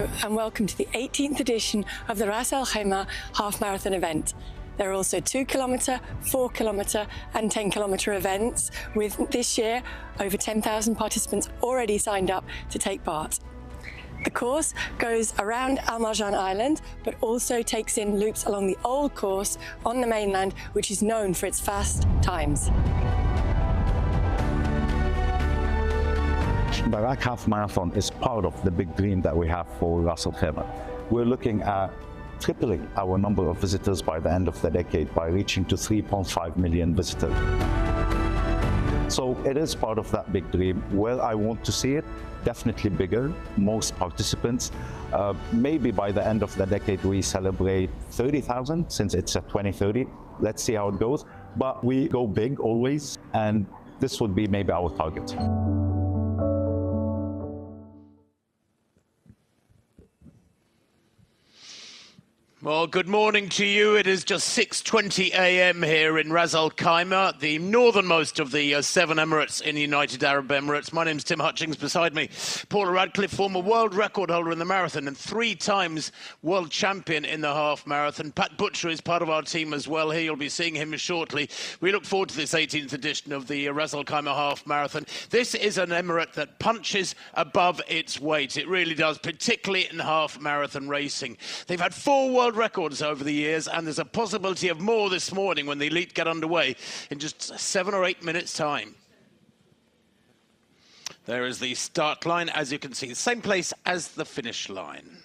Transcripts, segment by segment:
Hello and welcome to the 18th edition of the Ras Al Khaimah half marathon event. There are also 2 kilometre, 4 kilometre and 10 kilometre events, with this year over 10,000 participants already signed up to take part. The course goes around Al Marjan Island, but also takes in loops along the old course on the mainland, which is known for its fast times. The Iraq Half Marathon is part of the big dream that we have for Ras Al Khaimah. We're looking at tripling our number of visitors by the end of the decade by reaching to 3.5 million visitors. So it is part of that big dream. Where I want to see it, definitely bigger, most participants. Maybe by the end of the decade we celebrate 30,000 since it's at 2030. Let's see how it goes. But we go big always, and this would be maybe our target. Well, good morning to you. It is just 6:20 a.m. here in Ras Al Khaimah, the northernmost of the 7 Emirates in the United Arab Emirates. My name's Tim Hutchings. Beside me, Paula Radcliffe, former world record holder in the marathon and 3 times world champion in the half marathon. Pat Butcher is part of our team as well here. You'll be seeing him shortly. We look forward to this 18th edition of the Ras Al Khaimah half marathon. This is an emirate that punches above its weight. It really does, particularly in half marathon racing. They've had 4 world records over the years, and there's a possibility of more this morning when the elite get underway in just 7 or 8 minutes' time. There is the start line, as you can see, the same place as the finish line.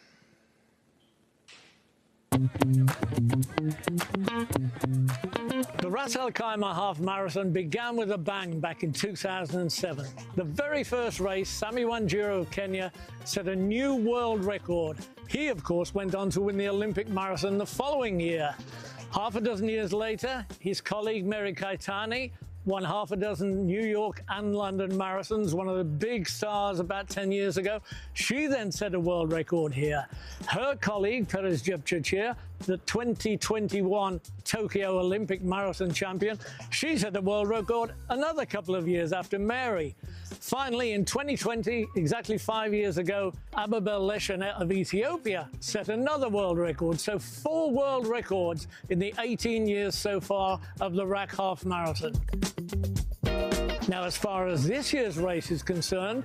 The Ras Al Khaimah half marathon began with a bang back in 2007. The very first race, Sammy Wanjiru of Kenya set a new world record. He, of course, went on to win the Olympic marathon the following year. Half a dozen years later, his colleague Mary Kaitani won half a dozen New York and London marathons, one of the big stars about 10 years ago. She then set a world record here. Her colleague, Perez Jepchirchir, the 2021 Tokyo Olympic marathon champion, she set a world record another couple of years after Mary. Finally, in 2020, exactly 5 years ago, Ababel Leshanet of Ethiopia set another world record. So 4 world records in the 18 years so far of the RAK half marathon. Now, as far as this year's race is concerned,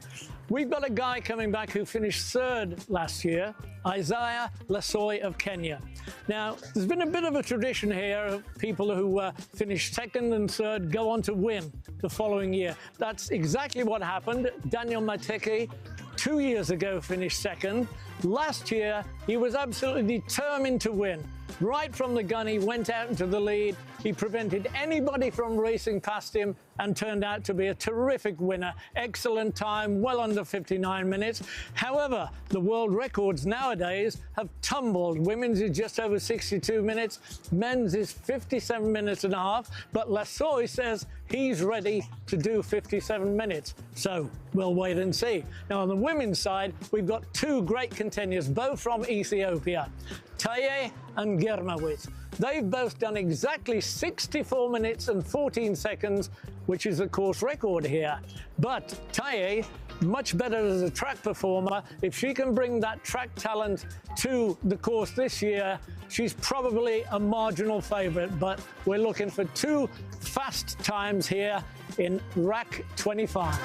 we've got a guy coming back who finished 3rd last year, Isaiah Lasoy of Kenya. Now, there's been a bit of a tradition here of people who finish 2nd and 3rd go on to win the following year. That's exactly what happened. Daniel Mateke, 2 years ago, finished 2nd. Last year, he was absolutely determined to win. Right from the gun, he went out into the lead. He prevented anybody from racing past him and turned out to be a terrific winner. Excellent time, well under 59 minutes. However, the world records nowadays have tumbled. Women's is just over 62 minutes. Men's is 57 minutes and a half. But Lasoy says he's ready to do 57 minutes. So we'll wait and see. Now, on the women's side, we've got 2 great contenders, both from Ethiopia, Taye and Germawit. They've both done exactly 64 minutes and 14 seconds, which is the course record here. But Taye, much better as a track performer. If she can bring that track talent to the course this year, she's probably a marginal favourite. But we're looking for 2 fast times here in RAK 25.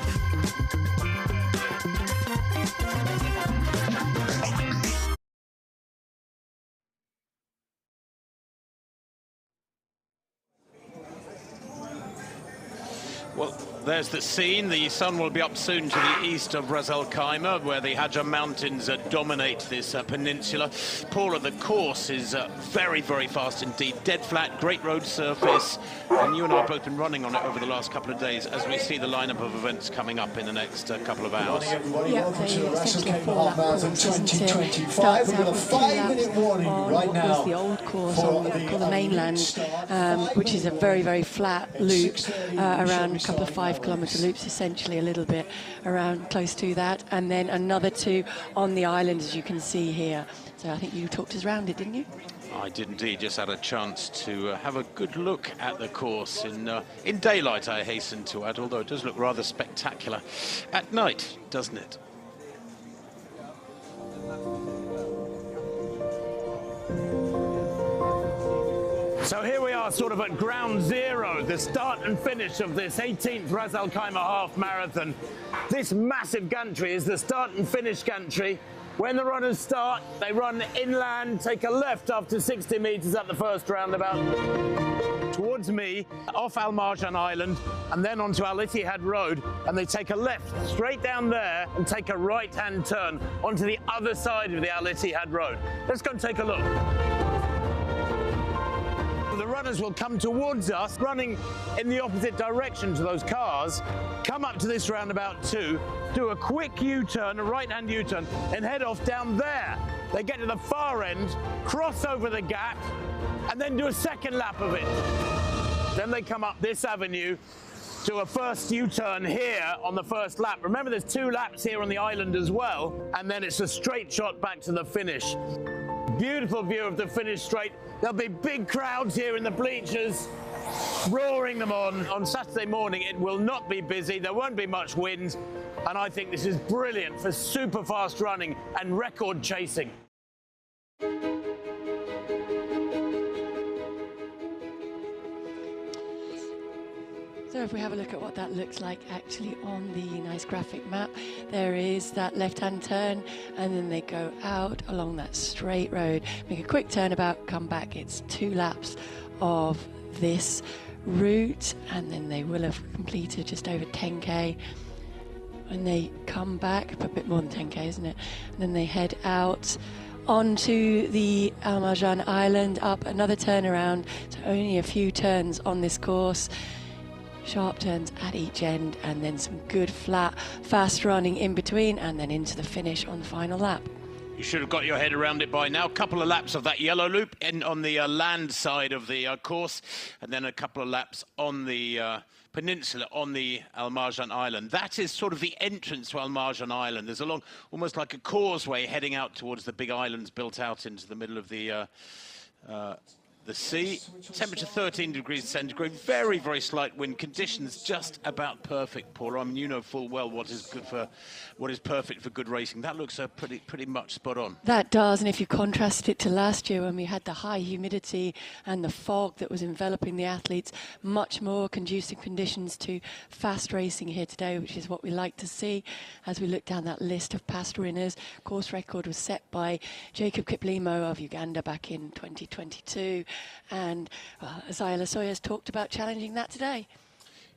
Well, there's the scene. The sun will be up soon to the east of Ras Al Khaimah, where the Hajar Mountains dominate this peninsula. Paula, the course is very, very fast indeed. Dead flat, great road surface. And you and I have both been running on it over the last couple of days as we see the lineup of events coming up in the next couple of hours. Good morning, everybody. Welcome to Ras Al Khaimah Half Marathon 2025. We've got a 5-minute warning right now. The old course on the mainland, which is a very, very flat loop around a couple of 5-kilometre loops, essentially, a little bit around close to that, and then another 2 on the island, as you can see here. So I think you talked us around it, didn't you? I did indeed. Just had a chance to have a good look at the course in daylight, I hasten to add, although it does look rather spectacular at night, doesn't it? So here we are sort of at ground zero, the start and finish of this 18th Ras Al Khaimah half marathon. This massive gantry is the start and finish gantry. When the runners start, they run inland, take a left after 60 metres at the first roundabout towards me, off Al Marjan Island, and then onto Al Ittihad Road, and they take a left straight down there and take a right-hand turn onto the other side of the Al Ittihad Road. Let's go and take a look. The runners will come towards us, running in the opposite direction to those cars, come up to this roundabout too, do a quick U-turn, a right-hand U-turn, and head off down there. They get to the far end, cross over the gap, and then do a second lap of it. Then they come up this avenue, do a first U-turn here on the first lap. Remember, there's 2 laps here on the island as well, and then it's a straight shot back to the finish. Beautiful view of the finish straight. There'll be big crowds here in the bleachers, roaring them on. On Saturday morning, it will not be busy. There won't be much wind. And I think this is brilliant for super fast running and record chasing. So if we have a look at what that looks like actually on the nice graphic map, there is that left-hand turn, and then they go out along that straight road, make a quick turnabout, come back. It's 2 laps of this route, and then they will have completed just over 10k. When they come back, a bit more than 10k, isn't it? And then they head out onto the Al Marjan Island, up another turnaround, so only a few turns on this course. Sharp turns at each end, and then some good flat fast running in between, and then into the finish on the final lap. You should have got your head around it by now. A couple of laps of that yellow loop on the land side of the course, and then a couple of laps on the peninsula on the Al Marjan Island. That is sort of the entrance to Al Marjan Island. There's almost like a causeway heading out towards the big islands built out into the middle of the sea. Temperature 13 degrees centigrade, very, very slight wind, conditions just about perfect, Paula. I mean, you know full well what is perfect for good racing. That looks pretty much spot on. That does, and if you contrast it to last year when we had the high humidity and the fog that was enveloping the athletes, much more conducive conditions to fast racing here today, which is what we like to see. As we look down that list of past winners, course record was set by Jacob Kiplimo of Uganda back in 2022. And Isaiah Lasoya has talked about challenging that today.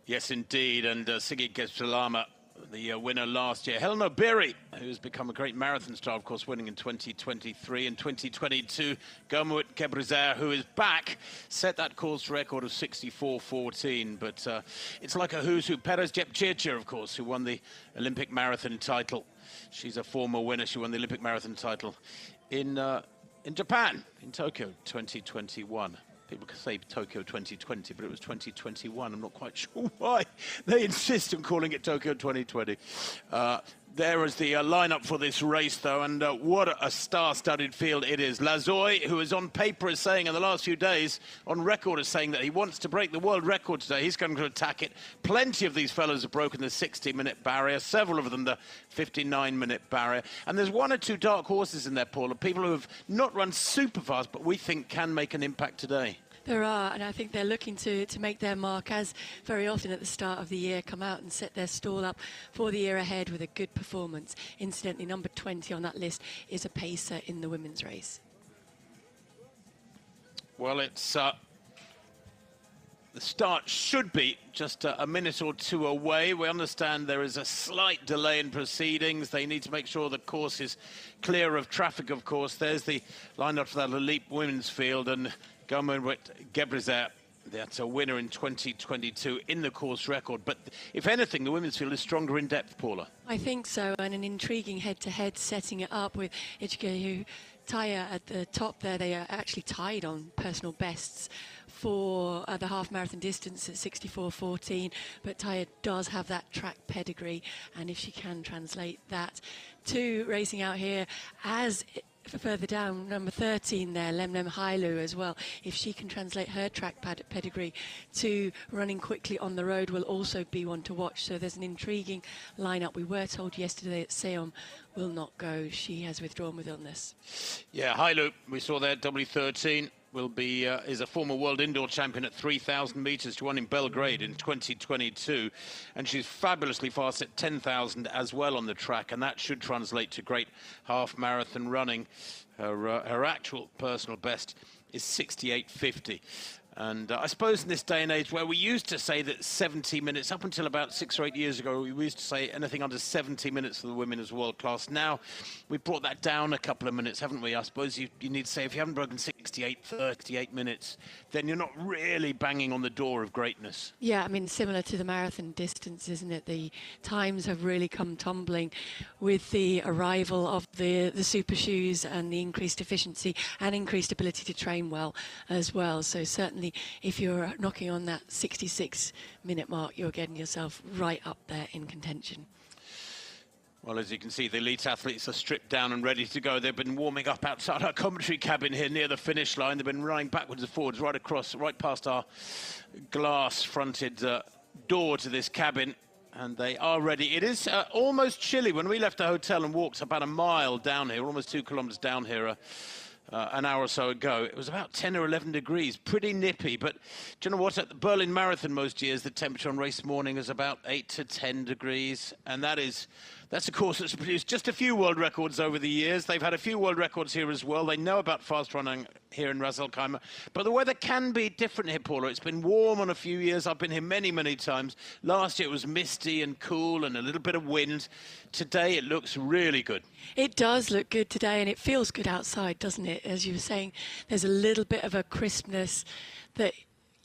Yes, indeed. And Sigrid Gessalama, the winner last year. Helen Obiri, who's become a great marathon star, of course, winning in 2023 and 2022. Khaimah Gebrezaer, who is back, set that course record of 64:14. But it's like a who's who. Perez Jepchirchir, of course, who won the Olympic marathon title. She's a former winner. She won the Olympic marathon title in Japan, in Tokyo 2021. People could say Tokyo 2020, but it was 2021. I'm not quite sure why they insist on calling it Tokyo 2020. There is the lineup for this race, though, and what a star-studded field it is. Lazoy, who is on paper, is saying in the last few days, on record, is saying that he wants to break the world record today. He's going to attack it. Plenty of these fellows have broken the 60-minute barrier, several of them the 59-minute barrier. And there's 1 or 2 dark horses in there, Paula, people who have not run super fast, but we think can make an impact today. There are, and I think they're looking to make their mark, as very often at the start of the year, come out and set their stall up for the year ahead with a good performance. Incidentally, number 20 on that list is a pacer in the women's race. Well, it's the start should be just a minute or 2 away. We understand there is a slight delay in proceedings. They need to make sure the course is clear of traffic, of course. There's the lineup for that elite women's field, and Khaimah Gebrezaer, that's a winner in 2022 in the course record. But if anything, the women's field is stronger in depth, Paula. I think so, and an intriguing head-to-head setting it up with Ichikeyu Taya at the top there. They are actually tied on personal bests for the half marathon distance at 64:14, but Taya does have that track pedigree, and if she can translate that to racing out here as further down, number 13 there, Lemlem Hailu as well. If she can translate her track pedigree to running quickly on the road, will also be one to watch. So there's an intriguing lineup. We were told yesterday that Seom will not go. She has withdrawn with illness. Yeah, Hailu, we saw there, W13. is a former world indoor champion at 3,000 meters. She won in Belgrade in 2022, and she's fabulously fast at 10,000 as well on the track, and that should translate to great half marathon running. Her actual personal best is 68.50. And I suppose in this day and age where we used to say that 70 minutes, up until about 6 or 8 years ago, we used to say anything under 70 minutes for the women is world class. Now we've brought that down a couple of minutes, haven't we? I suppose you need to say if you haven't broken 68, 38 minutes, then you're not really banging on the door of greatness. Yeah, I mean, similar to the marathon distance, isn't it? The times have really come tumbling with the arrival of the super shoes and the increased efficiency and increased ability to train well as well. So certainly if you're knocking on that 66-minute mark, you're getting yourself right up there in contention. Well, as you can see, the elite athletes are stripped down and ready to go. They've been warming up outside our commentary cabin here near the finish line. They've been running backwards and forwards right past our glass-fronted door to this cabin, and they are ready. It is almost chilly. When we left the hotel and walked about a mile down here, almost 2 kilometers down here, an hour or so ago, it was about 10 or 11 degrees, pretty nippy. But do you know what? At the Berlin Marathon most years, the temperature on race morning is about 8 to 10 degrees. And that's a course that's produced just a few world records over the years. They've had a few world records here as well. They know about fast running here in Ras Al Khaimah. But the weather can be different here, Paula. It's been warm on a few years. I've been here many, many times. Last year it was misty and cool and a little bit of wind. Today it looks really good. It does look good today, and it feels good outside, doesn't it? As you were saying, there's a little bit of a crispness that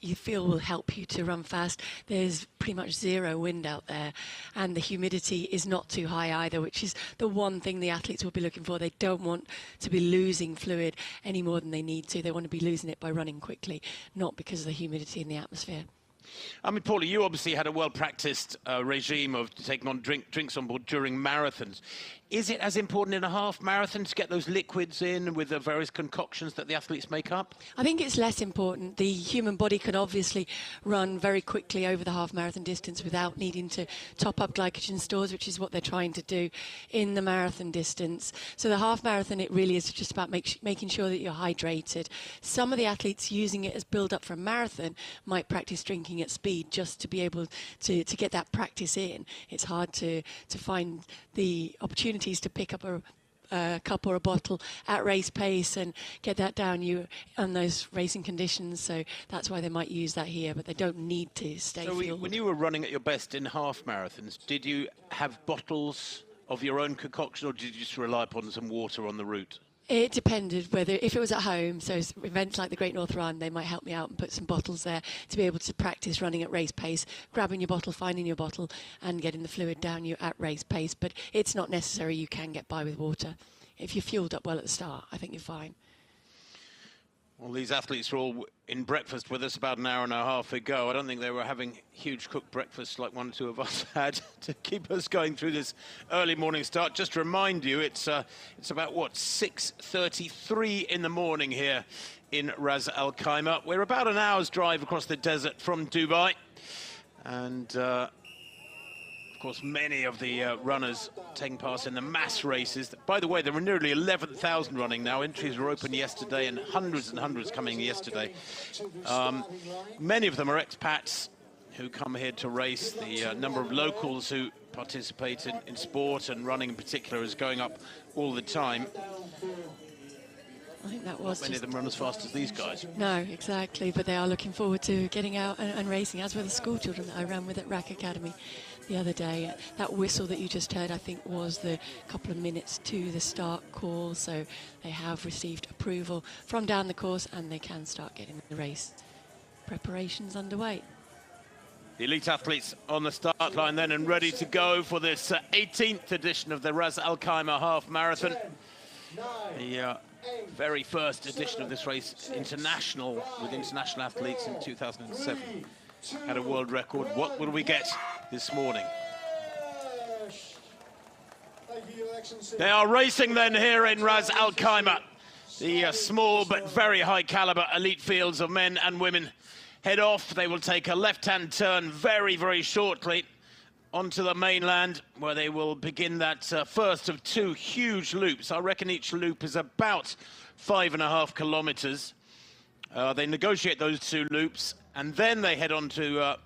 you feel will help you to run fast. There's pretty much zero wind out there, and the humidity is not too high either, which is the one thing the athletes will be looking for. They don't want to be losing fluid any more than they need to. They want to be losing it by running quickly, not because of the humidity in the atmosphere. I mean, Paula, you obviously had a well-practiced regime of taking on drinks on board during marathons. Is it as important in a half marathon to get those liquids in with the various concoctions that the athletes make up? I think it's less important. The human body can obviously run very quickly over the half marathon distance without needing to top up glycogen stores, which is what they're trying to do in the marathon distance. So the half marathon, it really is just about making sure that you're hydrated. Some of the athletes using it as build-up for a marathon might practice drinking at speed just to be able to get that practice in. It's hard to find the opportunities to pick up a cup or a bottle at race pace and get that down you on those racing conditions. So that's why they might use that here, but they don't need to stay fueled. When you were running at your best in half marathons, did you have bottles of your own concoction, or did you just rely upon some water on the route? It depended if it was at home. So events like the Great North Run, they might help me out and put some bottles there to be able to practice running at race pace, grabbing your bottle, finding your bottle and getting the fluid down you at race pace. But it's not necessary. You can get by with water. If you're fueled up well at the start, I think you're fine. Well, these athletes were all in breakfast with us about an hour and a half ago. I don't think they were having huge cooked breakfasts like one or two of us had to keep us going through this early morning start. Just to remind you, it's about, 6:33 in the morning here in Ras Al Khaimah. We're about an hour's drive across the desert from Dubai. And of course, many of the runners taking part in the mass races. By the way, there were nearly 11,000 running now. Entries were open yesterday and hundreds coming yesterday. Many of them are expats who come here to race. The number of locals who participate in sport and running in particular is going up all the time. I think that was Not many of them run as fast as these guys. No, exactly, but they are looking forward to getting out and racing, as were the school children that I ran with at Rack Academy the other day. That whistle that you just heard, I think, was the couple of minutes to the start call, so they have received approval from down the course and they can start getting the race preparations underway. The elite athletes on the start line then and ready to go for this 18th edition of the Ras Al Khaimah Half Marathon. The very first edition of this race, with international athletes in 2007. Had a world record. What will we get this morning? They are racing then here in Ras Al Khaimah. The small but very high caliber elite fields of men and women head off. They will take a left-hand turn very, very shortly onto the mainland, where they will begin that first of two huge loops. I reckon each loop is about 5.5 kilometers. They negotiate those 2 loops, and then they head on to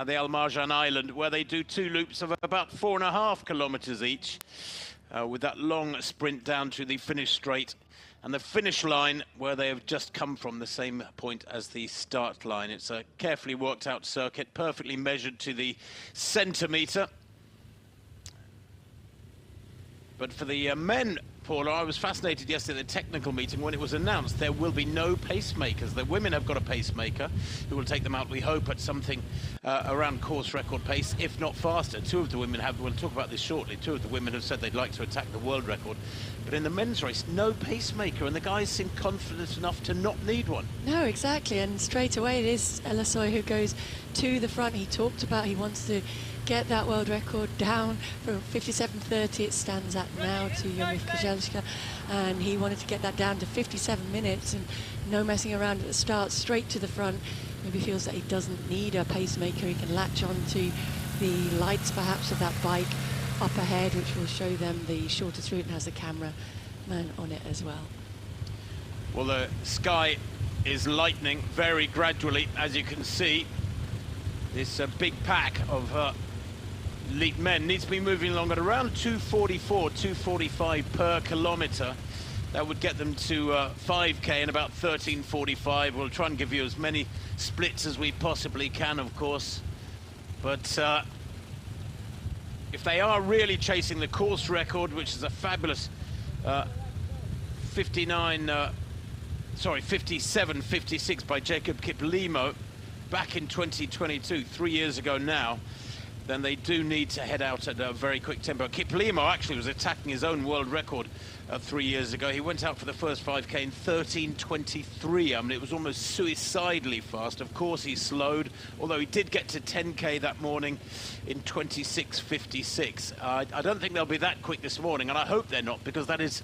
the Al Marjan Island, where they do 2 loops of about 4.5 kilometers each, with that long sprint down to the finish straight and the finish line, where they have just come from, the same point as the start line. It's a carefully worked out circuit, perfectly measured to the centimetre. But for the men, Paula, I was fascinated yesterday at the technical meeting when it was announced there will be no pacemakers. The women have got a pacemaker who will take them out, we hope, at something around course record pace, if not faster. 2 of the women have, we'll talk about this shortly, 2 of the women have said they'd like to attack the world record. But in the men's race, no pacemaker, and the guys seem confident enough to not need one. No, exactly, and straight away it is Elasoy who goes to the front. He talked about he wants to get that world record down from 57.30 it stands at now to Yomif Kajelska, and he wanted to get that down to 57 minutes and no messing around at the start, straight to the front. Maybe feels that he doesn't need a pacemaker. He can latch on to the lights perhaps of that bike up ahead, which will show them the shortest route, and has a camera man on it as well. Well, the sky is lightening very gradually, as you can see. This big pack of elite men needs to be moving along at around 244, 245 per kilometre. That would get them to 5K in about 13:45. We'll try and give you as many splits as we possibly can, of course. But if they are really chasing the course record, which is a fabulous 57.56 by Jacob Kiplimo back in 2022, 3 years ago now, then they do need to head out at a very quick tempo. Kiplimo actually was attacking his own world record 3 years ago. He went out for the first 5K in 13:23. I mean, it was almost suicidally fast. Of course, he slowed, although he did get to 10K that morning in 26:56. I don't think they'll be that quick this morning, and I hope they're not, because that is,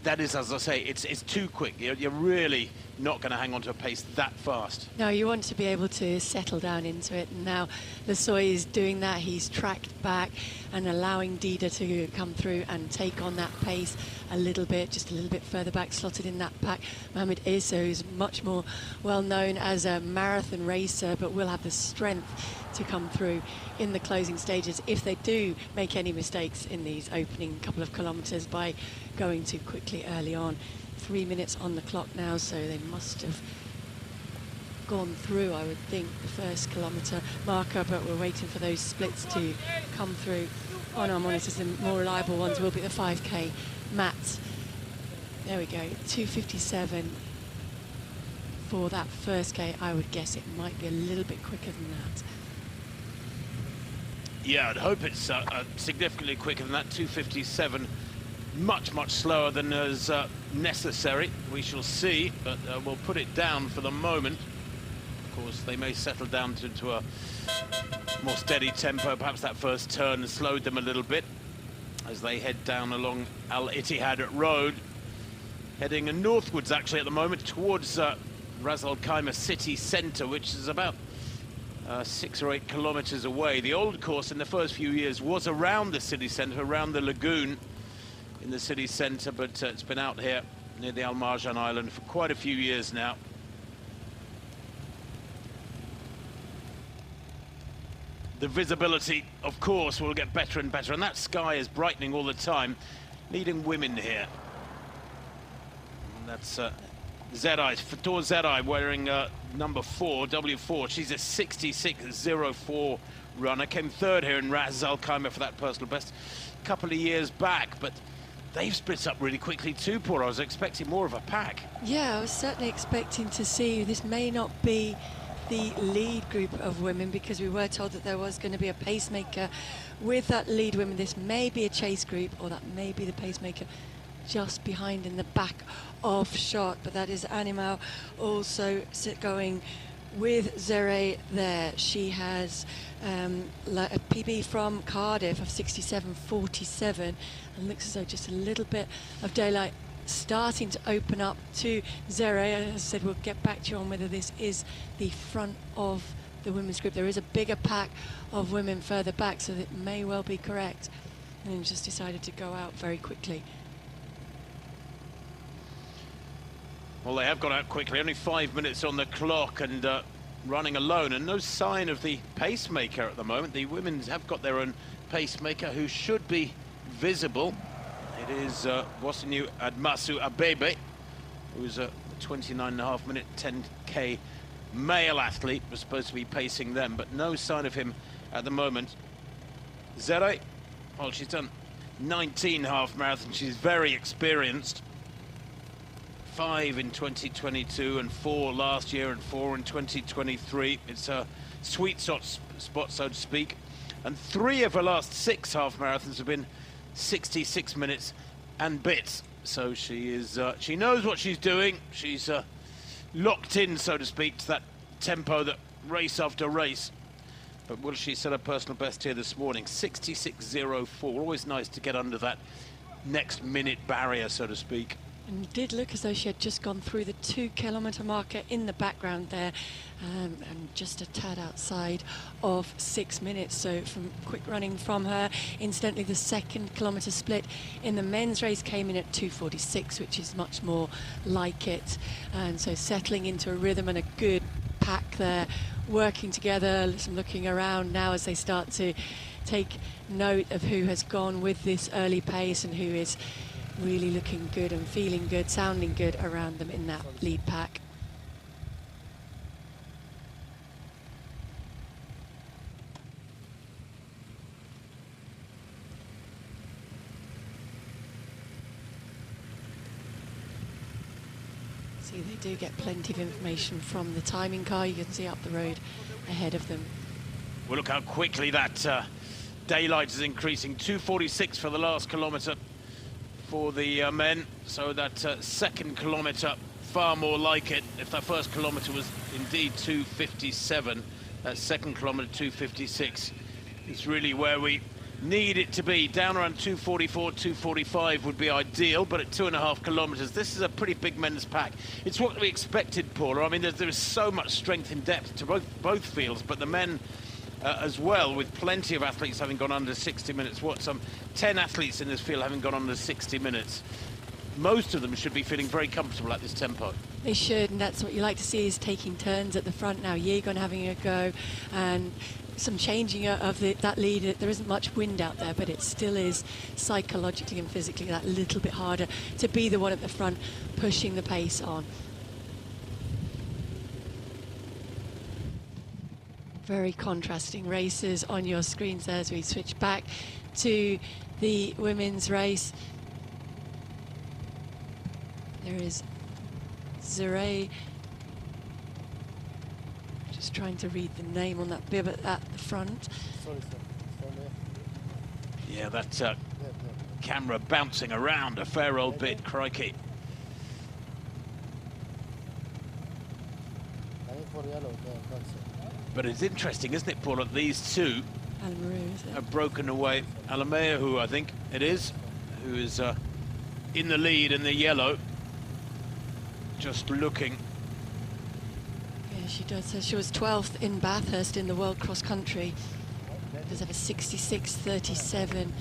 as I say, it's too quick. You're really not going to hang on to a pace that fast. No, you want to be able to settle down into it, and now Elasoy is doing that. He's tracked back and allowing Dida to come through and take on that pace a little bit, just a little bit further back, slotted in that pack. Mohamed Issa is much more well known as a marathon racer, but will have the strength to come through in the closing stages if they do make any mistakes in these opening couple of kilometres by going too quickly early on. 3 minutes on the clock now, so they must have gone through, I would think, the first kilometre marker, but we're waiting for those splits to come through on our monitors. The more reliable ones will be the 5K mats. There we go, 2:57 for that first K. I would guess it might be a little bit quicker than that. Yeah, I'd hope it's significantly quicker than that. 2:57, much slower than is necessary. We shall see, but we'll put it down for the moment. Of course, they may settle down to a more steady tempo. Perhaps that first turn slowed them a little bit as they head down along Al Ittihad Road, heading northwards actually at the moment towards Ras Al Khaimah city centre, which is about 6 or 8 kilometres away. The old course in the first few years was around the city centre, around the lagoon in the city centre, but it's been out here near the Al Marjan Island for quite a few years now. The visibility, of course, will get better and better, and that sky is brightening all the time, leading women here. And that's Zerai, Fator Zerai, wearing number 4, W4. She's a 66.04 runner, came third here in Ras Al Khaimah for that personal best a couple of years back, but they've split up really quickly too, Paul. I was expecting more of a pack. Yeah, I was certainly expecting to see, this may not be the lead group of women, because we were told that there was going to be a pacemaker with that lead women. This may be a chase group, or that may be the pacemaker just behind in the back of shot, but that is Animal also going with Zere there. She has a PB from Cardiff of 67.47, and looks as though just a little bit of daylight starting to open up to Zere. As I said, we'll get back to you on whether this is the front of the women's group. There is a bigger pack of women further back, so that may well be correct, and just decided to go out very quickly. Well, they have gone out quickly, only 5 minutes on the clock, and running alone, and no sign of the pacemaker at the moment. The women have got their own pacemaker who should be visible. It is Bosinu Admasu Abebe, who is a 29.5-minute 10K male athlete, was supposed to be pacing them, but no sign of him at the moment. Zere, well, she's done 19 half marathons. She's very experienced. 5 in 2022 and 4 last year and 4 in 2023. It's a sweet spot, so to speak. And 3 of her last 6 half marathons have been 66 minutes and bits. So she is, she knows what she's doing. She's locked in, so to speak, to that tempo, that race after race. But will she set a personal best here this morning? 66.04. Always nice to get under that next minute barrier, so to speak. And it did look as though she had just gone through the 2-kilometre marker in the background there, and just a tad outside of 6 minutes. So from quick running from her. Incidentally, the 2nd kilometre split in the men's race came in at 2:46, which is much more like it. And so settling into a rhythm and a good pack there, working together. Some looking around now as they start to take note of who has gone with this early pace and who is really looking good and feeling good, sounding good around them in that lead pack. See, they do get plenty of information from the timing car. You can see up the road ahead of them. Well, look how quickly that daylight is increasing. 2:46 for the last kilometre for the men, so that 2nd kilometre far more like it. If that 1st kilometre was indeed 2:57, that 2nd kilometre 2:56 is really where we need it to be. Down around 2:44, 2:45 would be ideal, but at 2.5 kilometres, this is a pretty big men's pack. It's what we expected, Paula. I mean, there is so much strength in depth to both fields, but the men as well, with plenty of athletes having gone under 60 minutes. What, some 10 athletes in this field having gone under 60 minutes. Most of them should be feeling very comfortable at this tempo. They should, and that's what you like to see, is taking turns at the front now. Yegon having a go, and some changing of that lead. There isn't much wind out there, but it still is psychologically and physically that little bit harder to be the one at the front pushing the pace on. Very contrasting races on your screens there as we switch back to the women's race. There is Zere, just trying to read the name on that bib at the front. Yeah, that camera bouncing around a fair old bit, crikey. But it's interesting, isn't it, Paul, that these two have broken away. Meia, who I think it is, who is in the lead in the yellow, just looking. Yeah, she does. So she was 12th in Bathurst in the World Cross Country. Does have a 66.37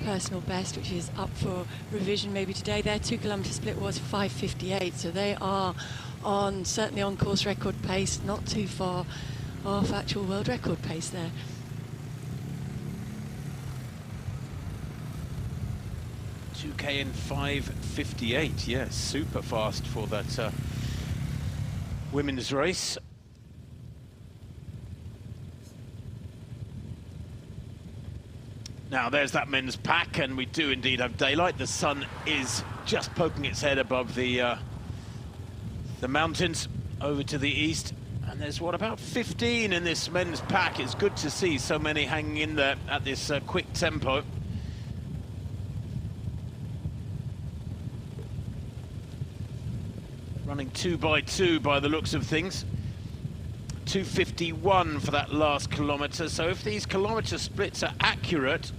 personal best, which is up for revision maybe today. Their 2-kilometre split was 5:58, so they are certainly on course record pace, not too far off actual world record pace there. $2K in 5:58, yes, super fast for that women's race. Now there's that men's pack, and we do indeed have daylight. The sun is just poking its head above the mountains over to the east. And there's, what, about 15 in this men's pack. It's good to see so many hanging in there at this quick tempo. Running 2 by 2 by the looks of things. 2:51 for that last kilometre. So if these kilometre splits are accurate,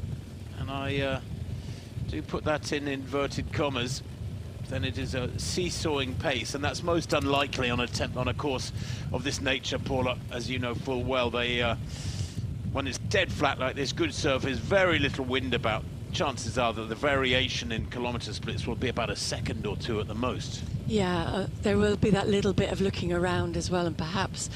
and I do put that in inverted commas, then it is a seesawing pace, and that's most unlikely on a course of this nature, Paula, as you know full well. They when it's dead flat like this, good surface, very little wind about, chances are that the variation in kilometre splits will be about a second or two at the most. Yeah, there will be that little bit of looking around as well, and perhaps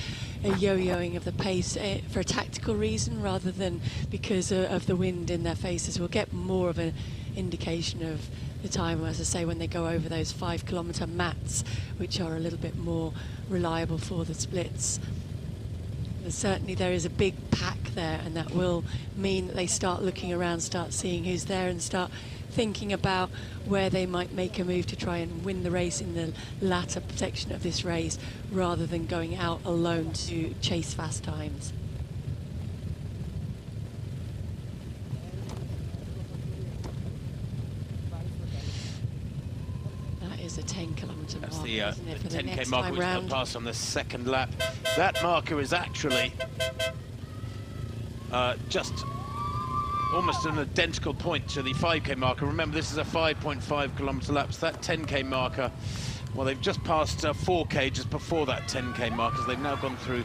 a yo-yoing of the pace for a tactical reason rather than because of the wind in their faces. We'll get more of an indication of the time, as I say, when they go over those 5 kilometre mats, which are a little bit more reliable for the splits. But certainly there is a big pack there, and that will mean that they start looking around, start seeing who's there, and start thinking about where they might make a move to try and win the race in the latter section of this race, rather than going out alone to chase fast times. That is a 10 kilometre marker. That's the isn't it, for the 10k next marker, time which they'll round. pass on the second lap. That marker is actually just almost an identical point to the 5k marker. Remember, this is a 5.5 kilometre lap, so that 10k marker, well, they've just passed 4k just before that 10k marker, so they've now gone through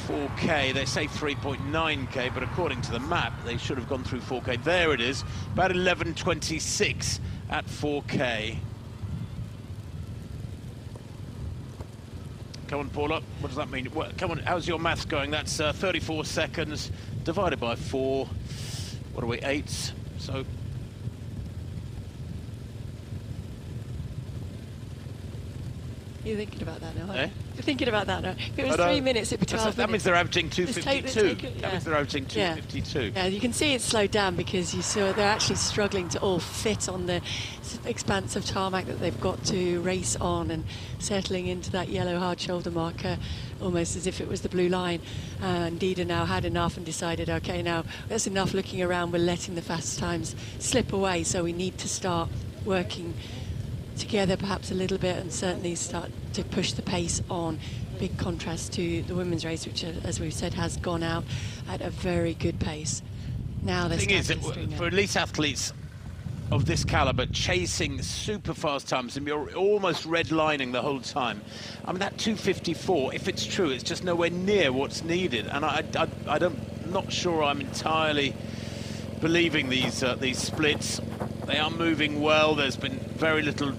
4k. They say 3.9k, but according to the map, they should have gone through 4k. There it is, about 11:26 at 4k. Come on, Paula, what does that mean? Well, come on, how's your maths going? That's 34 seconds divided by 4. What are we, 8? So You're thinking about that now, Eh? You're thinking about that now. If it was 3 minutes, it'd be 12 minutes. that means they're averaging 2:52. Yeah. That means they're averaging 2:52. Yeah, you can see it's slowed down because you saw they're actually struggling to all fit on the expanse of tarmac that they've got to race on, and settling into that yellow hard shoulder marker almost as if it was the blue line. And Dida now had enough and decided, okay, now that's enough looking around, we're letting the fast times slip away, so we need to start working together perhaps a little bit and certainly start to push the pace on. Big contrast to the women's race, which, as we've said, has gone out at a very good pace. Now The thing is, that for elite athletes of this caliber, chasing super fast times, and you're almost redlining the whole time. I mean, that 2:54, if it's true, it's just nowhere near what's needed. And I'm not sure I'm entirely believing these splits. They are moving well. There's been very little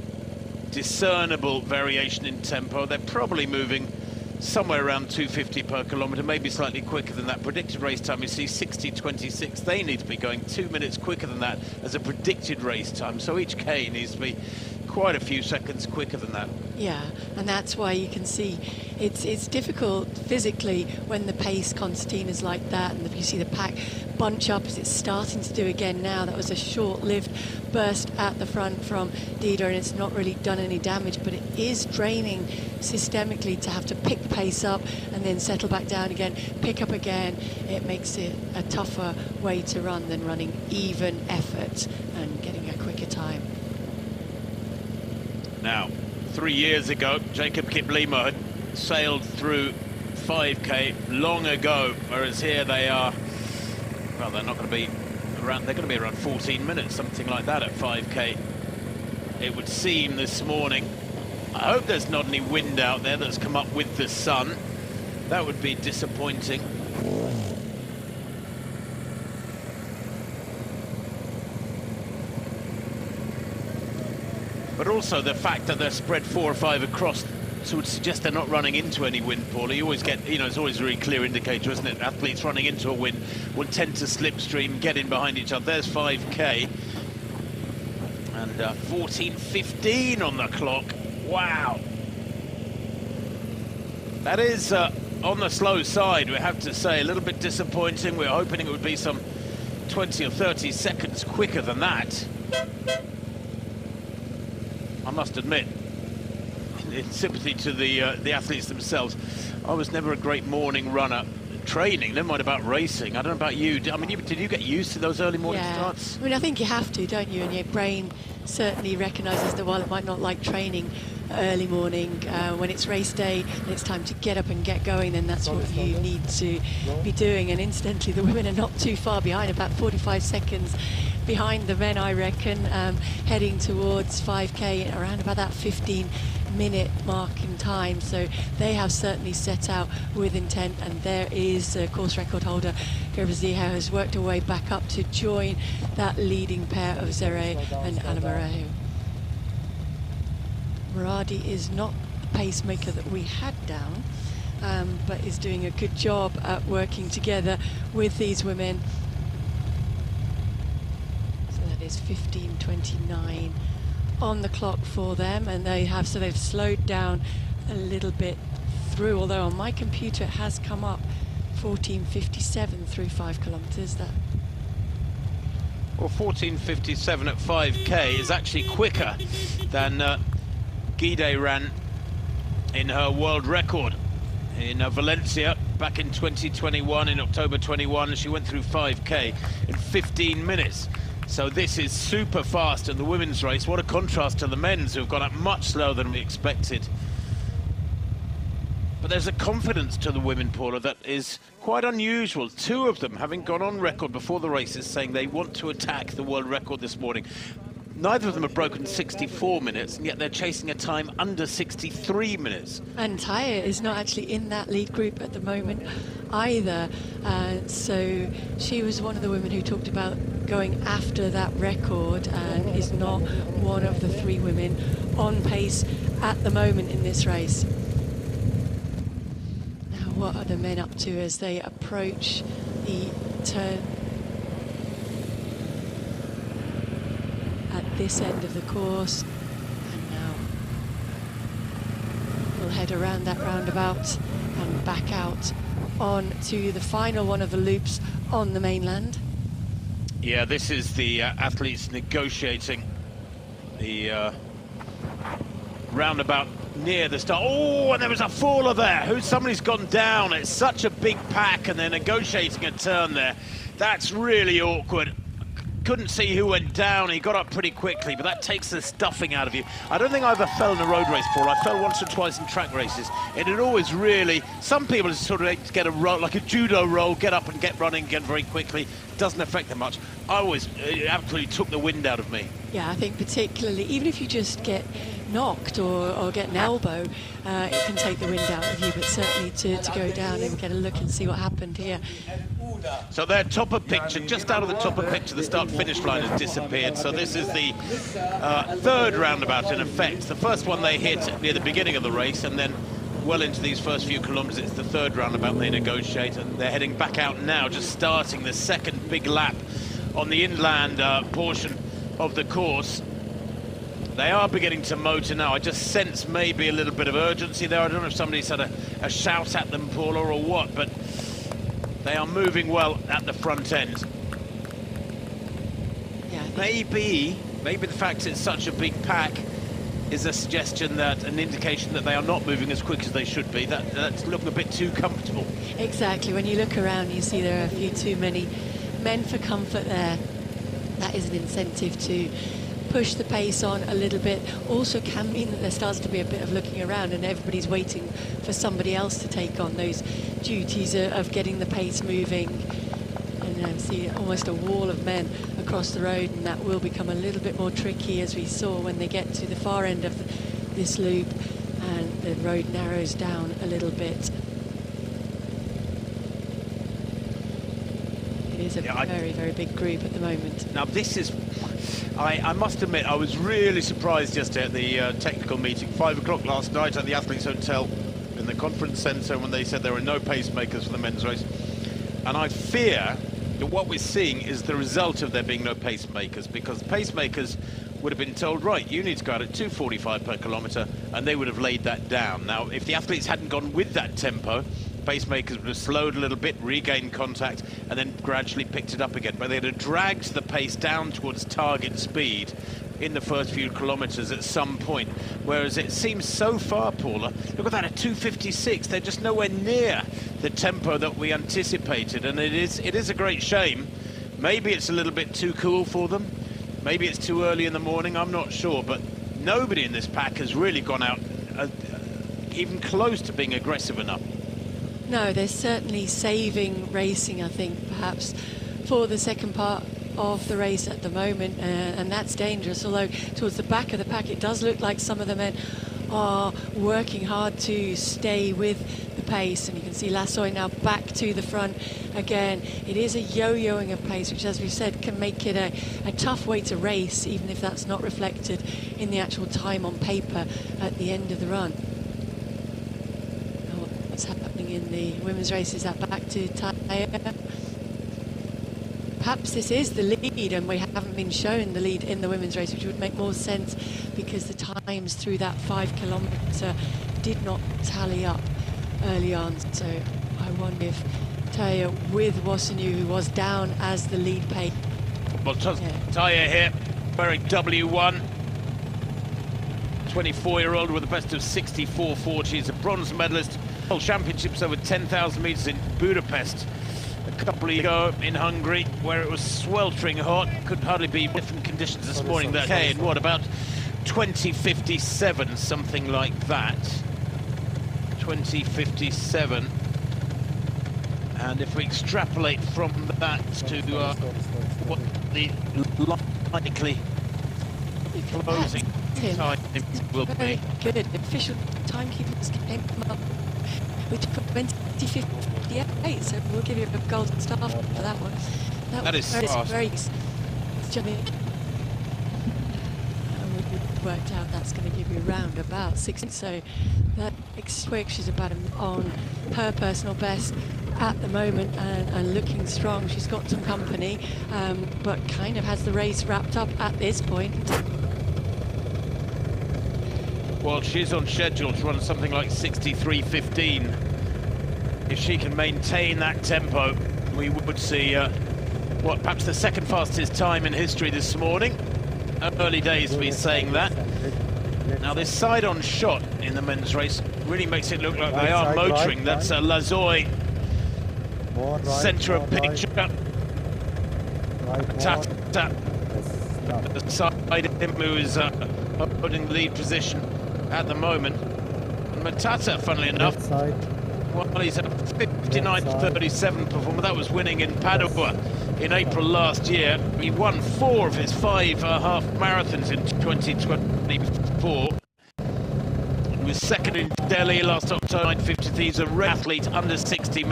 discernible variation in tempo. They're probably moving somewhere around 250 per kilometre, maybe slightly quicker than that. Predicted race time, you see 60:26. They need to be going 2 minutes quicker than that as a predicted race time. So each K needs to be quite a few seconds quicker than that. Yeah, and that's why you can see it's difficult physically when the pace concertina is like that, and you see the pack bunch up as it's starting to do again now. That was a short-lived burst at the front from Dida, and it's not really done any damage, but it is draining systemically to have to pick the pace up and then settle back down again, pick up again. It makes it a tougher way to run than running even effort and getting a quicker time. Now, 3 years ago, Jacob Kiplimo had sailed through 5k long ago, whereas here they are, well, they're not going to be around, they're going to be around 14 minutes, something like that at 5k, it would seem this morning. I hope there's not any wind out there that's come up with the sun. That would be disappointing. But also the fact that they're spread 4 or 5 across would suggest they're not running into any wind, Paula. You always get, it's always a really clear indicator, isn't it? Athletes running into a wind will tend to slipstream, get in behind each other. There's 5k. And 14:15 on the clock. Wow. That is on the slow side, we have to say. A little bit disappointing. We're hoping it would be some 20 or 30 seconds quicker than that. I must admit, in sympathy to the athletes themselves, I was never a great morning runner. Training, never mind about racing. I don't know about you. I mean, did you get used to those early morning starts? I mean, I think you have to, don't you? And your brain certainly recognises that while it might not like training early morning, when it's race day and it's time to get up and get going, then that's what you need to be doing. And incidentally, the women are not too far behind, about 45 seconds behind the men, I reckon, heading towards 5k around about that 15-minute mark in time. So they have certainly set out with intent, and there is course record holder Gervasio has worked her way back up to join that leading pair of Zere and Alamarejo. Muradi is not the pacemaker that we had down, but is doing a good job at working together with these women. So that is 15:29 on the clock for them, and they've slowed down a little bit through, although on my computer it has come up 14:57 through 5 kilometers. That Well, 14:57 at 5k is actually quicker than Guide ran in her world record in Valencia back in 2021, in October 21. She went through 5k in 15 minutes. So this is super fast in the women's race. What a contrast to the men's, who've gone up much slower than we expected. But there's a confidence to the women, Paula, that is quite unusual. Two of them having gone on record before the races saying they want to attack the world record this morning. Neither of them have broken 64 minutes, and yet they're chasing a time under 63 minutes. And Taya is not actually in that lead group at the moment either. So she was one of the women who talked about going after that record, and is not one of the 3 women on pace at the moment in this race. Now, what are the men up to as they approach the turn at this end of the course? And now we'll head around that roundabout and back out on to the final one of the loops on the mainland. Yeah, this is the athletes negotiating the roundabout near the start. Oh, and there was a faller there. Somebody's gone down. It's such a big pack, and they're negotiating a turn there. That's really awkward. Couldn't see who went down. He got up pretty quickly, but that takes the stuffing out of you. I don't think I ever fell in a road race, Paul. I fell once or twice in track races. It had always really... Some people sort of get a roll, like a judo roll, get up and get running again very quickly. Doesn't affect them much. It absolutely took the wind out of me. Yeah, I think particularly, even if you just get knocked or get an elbow, it can take the wind out of you, but certainly to go down and get a look and see what happened here. So their top of picture, just out of the top of picture, the start-finish line has disappeared. So this is the third roundabout in effect. The first one they hit near the beginning of the race, and then well into these first few kilometres, it's the third roundabout they negotiate, and they're heading back out now, just starting the second big lap on the inland portion of the course. They are beginning to motor now. I just sense maybe a little bit of urgency there. I don't know if somebody's had a shout at them, Paula, or what, but they are moving well at the front end. Yeah, maybe the fact it's such a big pack is a suggestion, that an indication that they are not moving as quick as they should be. That's looking a bit too comfortable. Exactly. When you look around, you see there are a few too many men for comfort there. That is an incentive to push the pace on a little bit. Also can mean that there starts to be a bit of looking around, and everybody's waiting for somebody else to take on those duties of getting the pace moving. And see almost a wall of men across the road, and that will become a little bit more tricky, as we saw when they get to the far end of this loop and the road narrows down a little bit. It is a very, very big group at the moment. Now this is, I must admit, I was really surprised just at the technical meeting, 5 o'clock last night at the Athletes Hotel in the conference centre, when they said there were no pacemakers for the men's race. And I fear that what we're seeing is the result of there being no pacemakers, because pacemakers would have been told, right, you need to go out at 2:45 per kilometre, and they would have laid that down. Now, if the athletes hadn't gone with that tempo, pacemakers would have slowed a little bit, regained contact, and then gradually picked it up again. But they'd have dragged the pace down towards target speed in the first few kilometres at some point. Whereas it seems so far, Paula, look at that, at 2:56, they're just nowhere near the tempo that we anticipated, and it is a great shame. Maybe it's a little bit too cool for them, maybe it's too early in the morning, I'm not sure, but nobody in this pack has really gone out even close to being aggressive enough. No, they're certainly saving racing, I think, perhaps for the second part of the race at the moment, and that's dangerous. Although towards the back of the pack it does look like some of the men are working hard to stay with the pace, and you can see Lassoy now back to the front again. It is a yo-yoing of pace, which, as we said, can make it a tough way to race, even if that's not reflected in the actual time on paper at the end of the run. What's happening in the women's race is that back to Taya. Perhaps this is the lead, and we haven't been shown the lead in the women's race, which would make more sense because the times through that 5 kilometre did not tally up early on. So I wonder if Taya with Wasanu, who was down as the lead pace. Well, Taya here wearing W1. 24-year-old with a best of 64.40. She's a bronze medalist. World Championships over 10,000 metres in Budapest a couple of years ago in Hungary, where it was sweltering hot. Could hardly be different conditions this morning. That in what, about 20:57, something like that. 20:57. And if we extrapolate from that to what the likely closing time will be. Good. Official timekeepers came up with 20:58, so we'll give you a golden star for that one. That is fast. Very jumping. And we worked out that's going to give you around about 60. So that quick, she's about on her personal best at the moment, and looking strong. She's got some company, but kind of has the race wrapped up at this point. Well, she's on schedule to run something like 63:15. If she can maintain that tempo, we would see what, perhaps the second fastest time in history this morning. Early days to be saying that. Now this side-on shot in the men's race really makes it look like they are motoring. That's Lassoy, centre of picture. Tata, the side of him who is holding the lead position at the moment. And Matata, funnily enough, well, he's a 59.37 performer. That was winning in Padua in April last year. He won 4 of his 5 half marathons in 2024. He was second in Delhi last October, 9:50. He's a rare athlete under 60.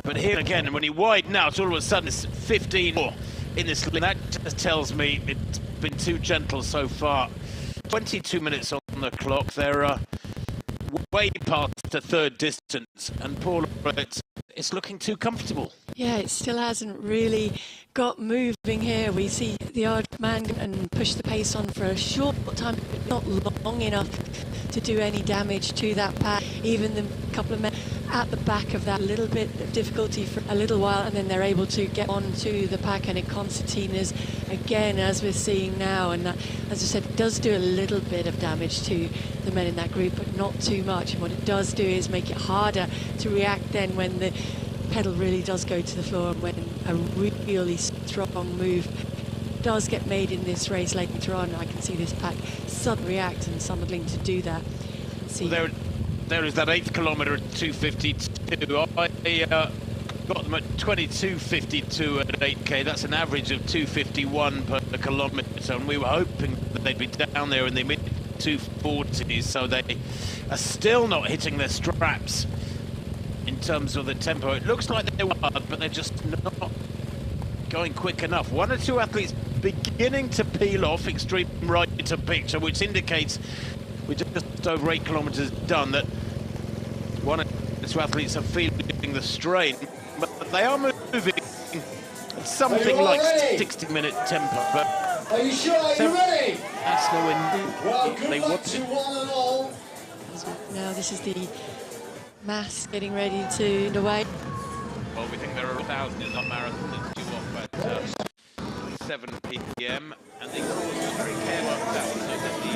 But here again, when he widened out, all of a sudden it's 15 more in this league. That just tells me it's been too gentle so far. 22 minutes on the clock. They're way past the third distance, and Paul, it's looking too comfortable. Yeah, it still hasn't really got moving here. We see the odd man and push the pace on for a short time, but not long enough to do any damage to that pack. Even the couple of men at the back of that, little bit of difficulty for a little while, and then they're able to get onto the pack. And concertinas again, as we're seeing now, and that, as I said, it does do a little bit of damage to the men in that group, but not too much. And what it does do is make it harder to react then when the pedal really does go to the floor, and when a really strong move does get made in this race later on. I can see this pack suddenly react and struggling to do that. See. Well, there is that 8th kilometre at 2:52. I got them at 22:52 at 8k. That's an average of 2:51 per kilometre, and we were hoping that they'd be down there in the mid 2:40s, so they are still not hitting their straps in terms of the tempo. It looks like they were, but they're just not going quick enough. 1 or 2 athletes beginning to peel off extreme right of picture, which indicates we're just over 8 kilometres done, that 1 or 2 athletes are feeling the strain, but they are moving at something like 60-minute tempo. But are you sure? Are you ready? That's no win. Well, good They luck want to it. one and all. Now this is the mass getting ready to away. Well, we think there are 1,000 in the marathon that's due off at 7 p.m. and they are very careful about that, so that the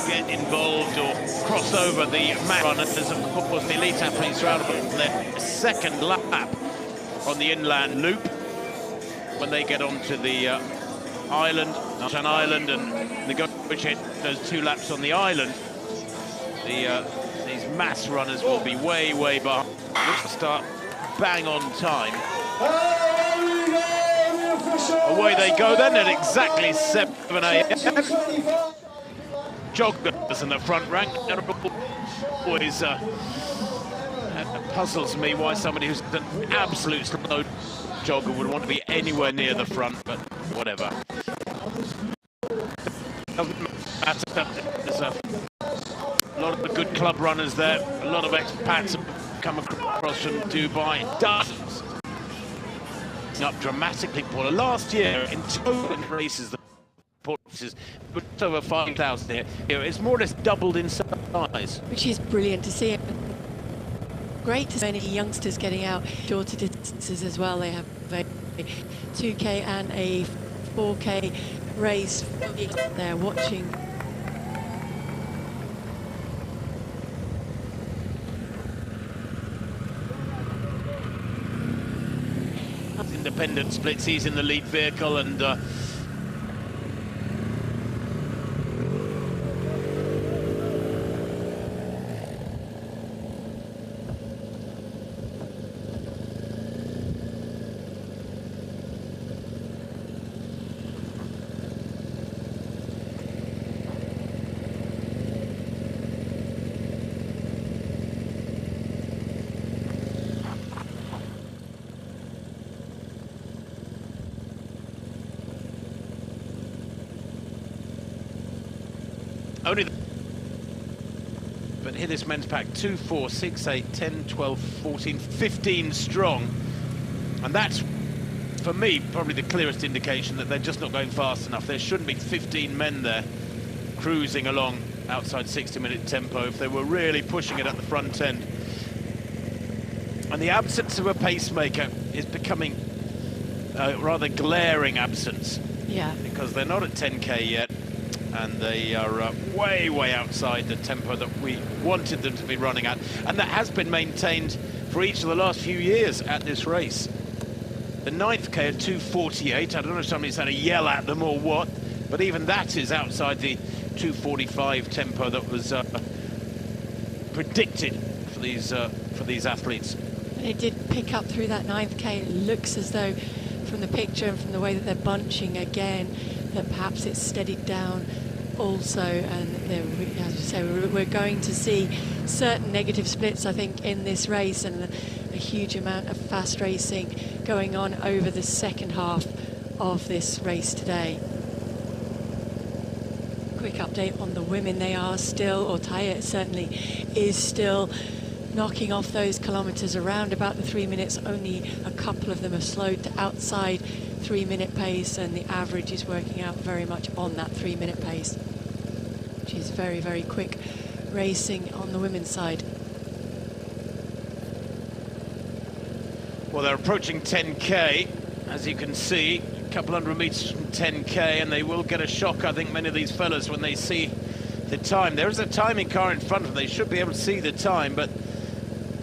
get involved or cross over the runners. Of course, the elite athletes are out on their second lap on the inland loop when they get onto the island, and negotiate those 2 laps on the island. These mass runners will be way behind. We'll start bang on time. Away they go then at exactly 7 a.m. joggers in the front rank. They're always puzzles me why somebody who's an absolute slow jogger would want to be anywhere near the front, but whatever. Doesn't matter. There's a lot of the good club runners there. A lot of expats have come across from Dubai. Dozens. Up dramatically, Paula. Last year, in total races, the is over 5,000 here. It's more or less doubled in size. Which is brilliant to see. Great to see many youngsters getting out shorter distances as well. They have a 2K and a 4K race. They're watching. Independent splits, he's in the lead vehicle, and but here this men's pack 2, 4, 6, 8, 10, 12, 14, 15 strong, and that's for me probably the clearest indication that they're just not going fast enough. There shouldn't be 15 men there cruising along outside 60-minute tempo if they were really pushing it at the front end. And the absence of a pacemaker is becoming a rather glaring absence. Yeah. Because they're not at 10K yet, and they are way outside the tempo that we wanted them to be running at, and that has been maintained for each of the last few years at this race. The 9th K at 2:48, I don't know if somebody's had a yell at them or what, but even that is outside the 2:45 tempo that was predicted for these athletes. And it did pick up through that 9th K. It looks as though from the picture and from the way that they're bunching again, that perhaps it's steadied down also, and as you say, we're going to see certain negative splits, I think, in this race, and a huge amount of fast racing going on over the second half of this race today. Quick update on the women. They are still, or Taya certainly is still, knocking off those kilometres around about the 3 minutes. Only a couple of them have slowed to outside 3-minute pace, and the average is working out very much on that 3-minute pace, which is very quick racing on the women's side. Well, they're approaching 10K, as you can see, a couple hundred metres from 10K, and they will get a shock, I think, many of these fellas, when they see the time. There is a timing car in front of them. They should be able to see the time, but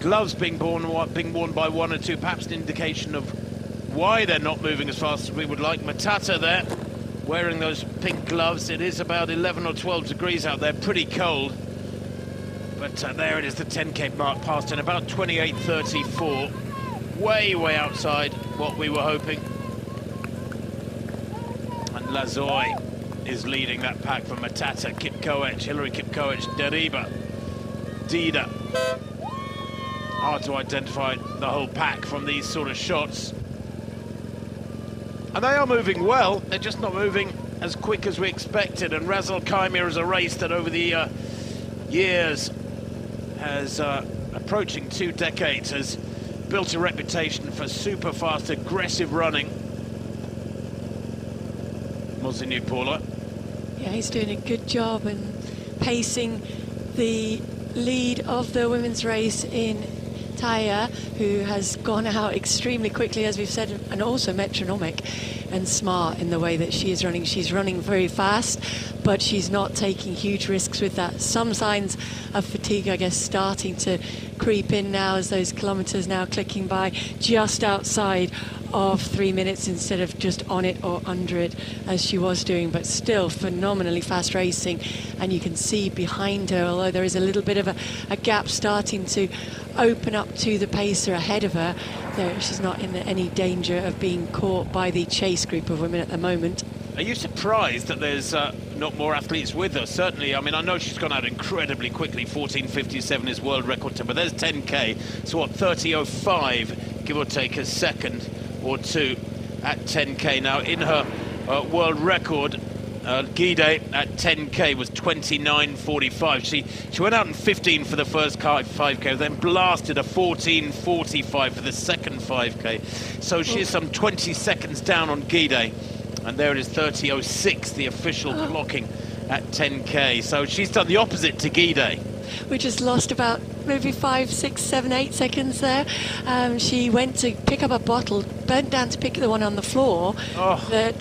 gloves being worn by one or two, perhaps an indication of why they're not moving as fast as we would like. Matata there, wearing those pink gloves. It is about 11 or 12 degrees out there, pretty cold. But there it is, the 10K mark passed in about 28:34. Way outside what we were hoping. And Lazoy is leading that pack for Matata, Kipkoech, Hillary Kipkoech, Deriba, Dida. Hard to identify the whole pack from these sort of shots. And they are moving well, they're just not moving as quick as we expected. And Ras Al Khaimah is a race that over the years has, approaching 2 decades, has built a reputation for super fast, aggressive running. Mozinu Paula. Yeah, he's doing a good job and pacing the lead of the women's race in Taya, who has gone out extremely quickly, as we've said, and also metronomic and smart in the way that she is running. She's running very fast, but she's not taking huge risks with that. Some signs of fatigue, I guess, starting to creep in now as those kilometres now clicking by just outside of 3 minutes instead of just on it or under it as she was doing, but still phenomenally fast racing. And you can see behind her, although there is a little bit of a gap starting to open up to the pacer ahead of her, she's not in any danger of being caught by the chase group of women at the moment. Are you surprised that there's not more athletes with her? Certainly, I mean, I know she's gone out incredibly quickly. 14:57 is world record time, but there's 10K. So what, 30:05, give or take a second or two at 10K. Now, in her world record, Guide at 10K was 29:45. She went out in 15 for the first 5K, then blasted a 14:45 for the second 5K. So she is some 20 seconds down on Guide. And there it is, 30:06, the official clocking at 10K. So she's done the opposite to Guide. We just lost about maybe 5, 6, 7, 8 seconds there. She went to pick up a bottle, bent down to pick the one on the floor that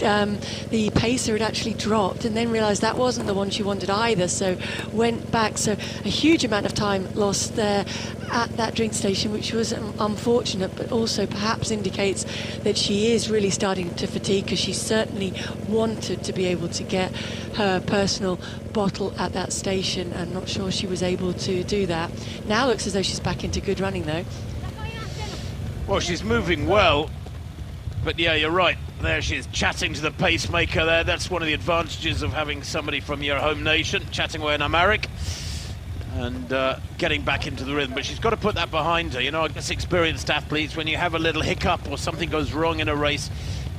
the pacer had actually dropped, and then realised that wasn't the one she wanted either, so went back. So a huge amount of time lost there at that drink station, which was unfortunate, but also perhaps indicates that she is really starting to fatigue, because she certainly wanted to be able to get her personal bottle at that station, and not sure she was able to do that. Now looks as though she's back into good running though. Well, she's moving well, but yeah, you're right. There she is, chatting to the pacemaker there. That's one of the advantages of having somebody from your home nation chatting away in Amharic and getting back into the rhythm. But she's got to put that behind her. You know, I guess experienced athletes, when you have a little hiccup or something goes wrong in a race,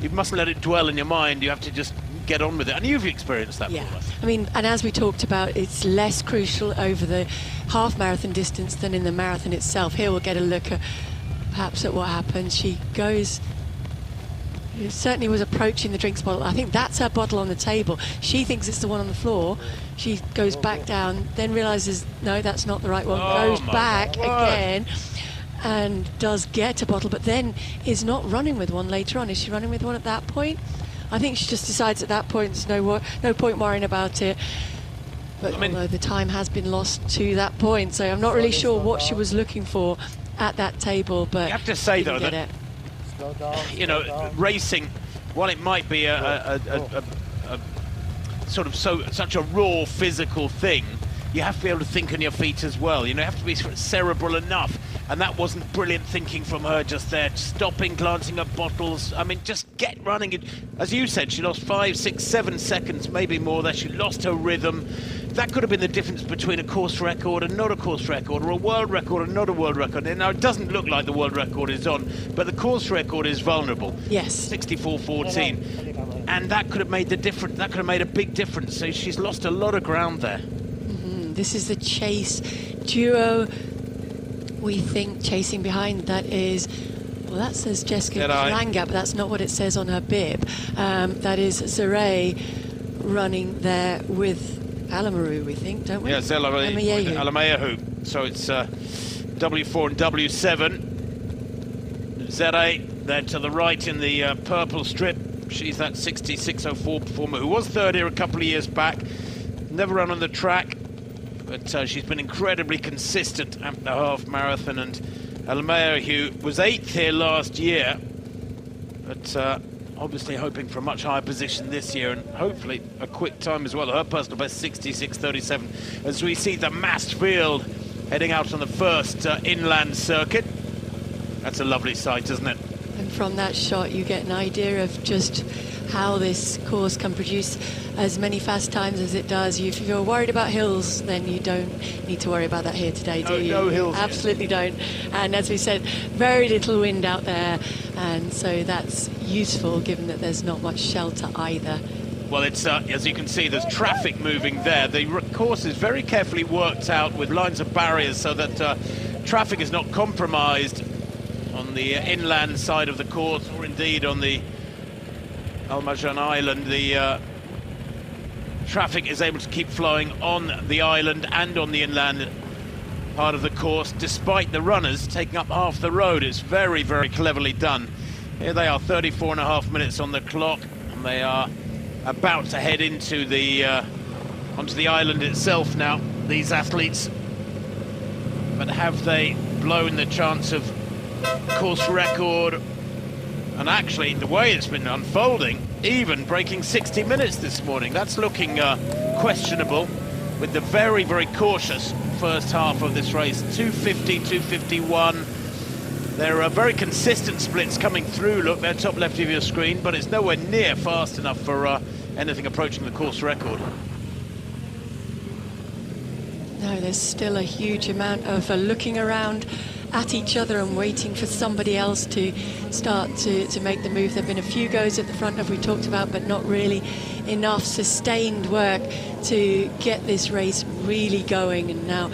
you mustn't let it dwell in your mind. You have to just get on with it, and you've experienced that. Yeah, I mean, and as we talked about, it's less crucial over the half marathon distance than in the marathon itself. Here we'll get a look at perhaps at what happens. She goes, it certainly was approaching the drinks bottle. I think that's her bottle on the table. She thinks it's the one on the floor. She goes back down, then realizes no, that's not the right one, goes back again and does get a bottle, but then is not running with one later on. Is she running with one at that point? I think she just decides at that point there's no point worrying about it. But I mean, although the time has been lost to that point, so I'm not really sure what she was looking for at that table. But you have to say though that you know, racing, while it might be a sort of such a raw physical thing, you have to be able to think on your feet as well. You know, you have to be sort of cerebral enough. And that wasn't brilliant thinking from her just there, stopping, glancing at bottles. I mean, just get running. As you said, she lost 5, 6, 7 seconds, maybe more there. She lost her rhythm. That could have been the difference between a course record and not a course record, or a world record and not a world record. And now it doesn't look like the world record is on, but the course record is vulnerable. Yes. 64:14. And that could have made the difference. That could have made a big difference. So she's lost a lot of ground there. This is the chase duo. We think chasing behind, that is, well, that says Jessica Langat, but that's not what it says on her bib. That is Zaray running there with Alamaru, we think, don't we? Yes, Alamayahu. So it's W4 and W7. Zaray there to the right in the purple strip. She's that 66:04 performer who was third here a couple of years back. Never run on the track, but she's been incredibly consistent at the half marathon. And Meia, who was 8th here last year, but obviously hoping for a much higher position this year, and hopefully a quick time as well. Her personal best 66:37. As we see the massed field heading out on the first inland circuit. That's a lovely sight, isn't it? And from that shot you get an idea of just how this course can produce as many fast times as it does. If you're worried about hills, then you don't need to worry about that here today, do you? No hills. Absolutely don't. And as we said, very little wind out there, and so that's useful given that there's not much shelter either. Well, it's as you can see, there's traffic moving there. The course is very carefully worked out with lines of barriers so that traffic is not compromised on the inland side of the course, or indeed on the Al Marjan Island. The traffic is able to keep flowing on the island and on the inland part of the course, despite the runners taking up half the road. It's very, very cleverly done. Here they are, 34.5 minutes on the clock, and they are about to head into the onto the island itself now, these athletes. But have they blown the chance of course record? And actually, the way it's been unfolding, even breaking 60 minutes this morning, that's looking questionable, with the very, very cautious first half of this race. 2:50, 2:51. There are very consistent splits coming through. Look, they're top left of your screen, but it's nowhere near fast enough for anything approaching the course record. No, there's still a huge amount of looking around at each other and waiting for somebody else to start to make the move. There have been a few goes at the front, as we talked about, but not really enough sustained work to get this race really going. And now,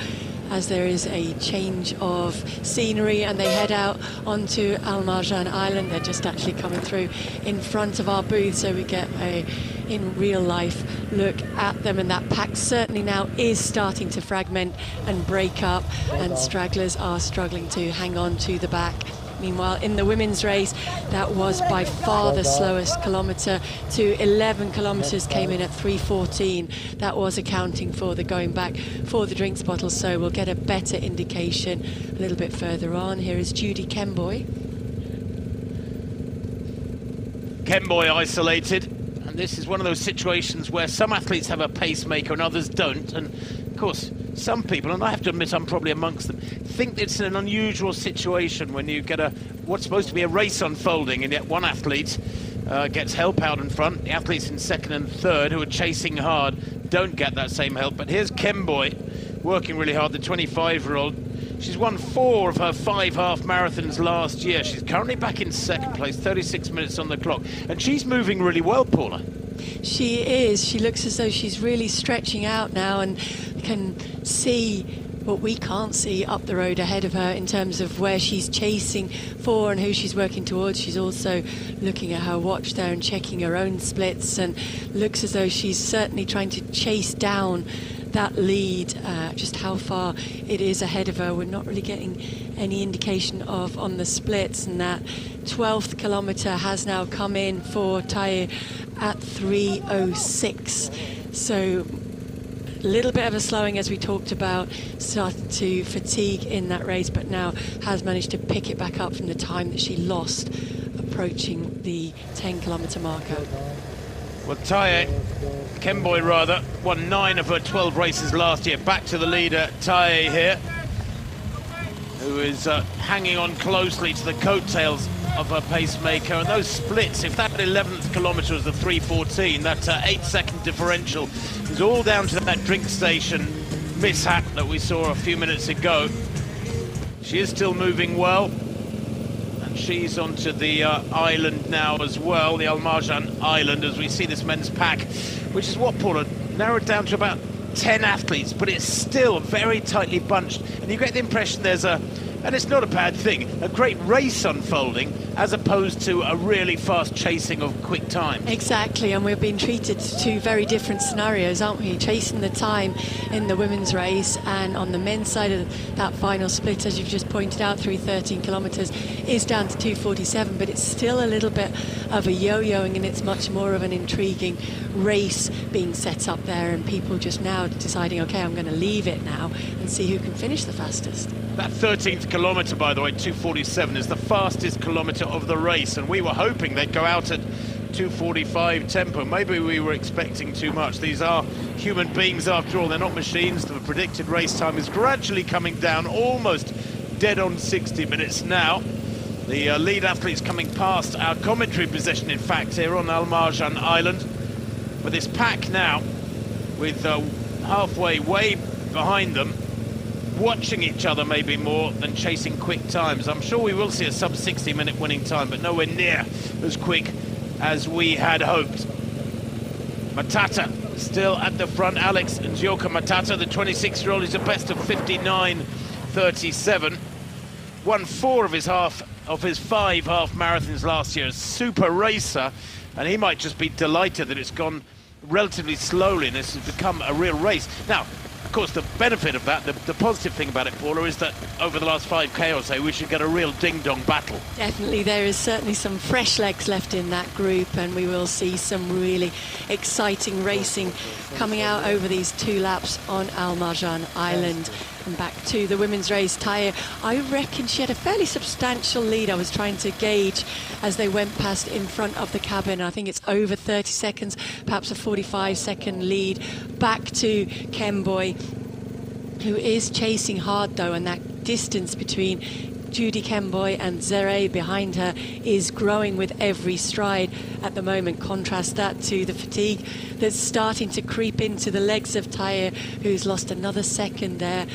as there is a change of scenery and they head out onto Al Marjan Island, they're just actually coming through in front of our booth, so we get a in real life look at them. And that pack certainly now is starting to fragment and break up, and stragglers are struggling to hang on to the back. Meanwhile, in the women's race, that was by far the slowest kilometre. To 11 kilometres came in at 3:14. That was accounting for the going back for the drinks bottle, so we'll get a better indication a little bit further on. Here is Judy Kemboy. Kemboy isolated, and this is one of those situations where some athletes have a pacemaker and others don't. And of course, some people, and I have to admit I'm probably amongst them, think it's an unusual situation when you get what's supposed to be a race unfolding, and yet one athlete gets help out in front. The athletes in second and third, who are chasing hard, don't get that same help. But here's Kemboy working really hard, the 25-year-old. She's won 4 of her 5 half marathons last year. She's currently back in second place, 36 minutes on the clock, and she's moving really well, Paula. She is. She looks as though she's really stretching out now and can see what we can't see up the road ahead of her in terms of where she's chasing for and who she's working towards. She's also looking at her watch there and checking her own splits, and looks as though she's certainly trying to chase down that lead. Just how far it is ahead of her, we're not really getting any indication of on the splits. And that 12th kilometre has now come in for Taye at 3:06. So a little bit of a slowing, as we talked about, started to fatigue in that race, but now has managed to pick it back up from the time that she lost approaching the 10-kilometre marker. Well, Kemboy rather, won 9 of her 12 races last year. Back to the leader, Taye here, who is hanging on closely to the coattails of her pacemaker. And those splits, if that 11th kilometre was the 3:14, that 8-second differential is all down to that drink station mishap that we saw a few minutes ago. She is still moving well, and she's onto the island now as well, the Al Marjan Island, as we see this men's pack, which is what, Paula, narrowed down to about 10 athletes, but it's still very tightly bunched, and you get the impression there's and it's not a bad thing, a great race unfolding as opposed to a really fast chasing of quick time. Exactly, and we're being treated to 2 very different scenarios, aren't we? Chasing the time in the women's race, and on the men's side of that final split, as you've just pointed out, 3:13 kilometres is down to 2:47, but it's still a little bit of a yo-yoing, and it's much more of an intriguing race being set up there, and people just now deciding, okay, I'm going to leave it now and see who can finish the fastest. That 13th kilometre, by the way, 2:47, is the fastest kilometre of the race, and we were hoping they'd go out at 2:45 tempo. Maybe we were expecting too much. These are human beings after all, they're not machines. The predicted race time is gradually coming down, almost dead on 60 minutes now. The lead athletes coming past our commentary position, in fact, here on Al Marjan Island. But this pack now, with halfway way behind them, watching each other maybe more than chasing quick times. I'm sure we will see a sub 60-minute winning time, but nowhere near as quick as we had hoped. Matata still at the front. Alex Njoka Matata, the 26-year-old, is a best of 59:37. Won 4 of his 5 half marathons last year. A super racer, and he might just be delighted that it's gone relatively slowly and this has become a real race. Now, of course, the benefit of that, the positive thing about it, Paula, is that over the last 5K or so, we should get a real ding-dong battle. Definitely, there is certainly some fresh legs left in that group, and we will see some really exciting racing coming out over these 2 laps on Al Marjan Island. And back to the women's race, Taye, I reckon she had a fairly substantial lead. I was trying to gauge as they went past in front of the cabin. I think it's over 30 seconds, perhaps a 45-second lead. Back to Kemboy, who is chasing hard though, and that distance between Judy Kemboy, and Zere behind her is growing with every stride at the moment. Contrast that to the fatigue that's starting to creep into the legs of Taye, who's lost another second there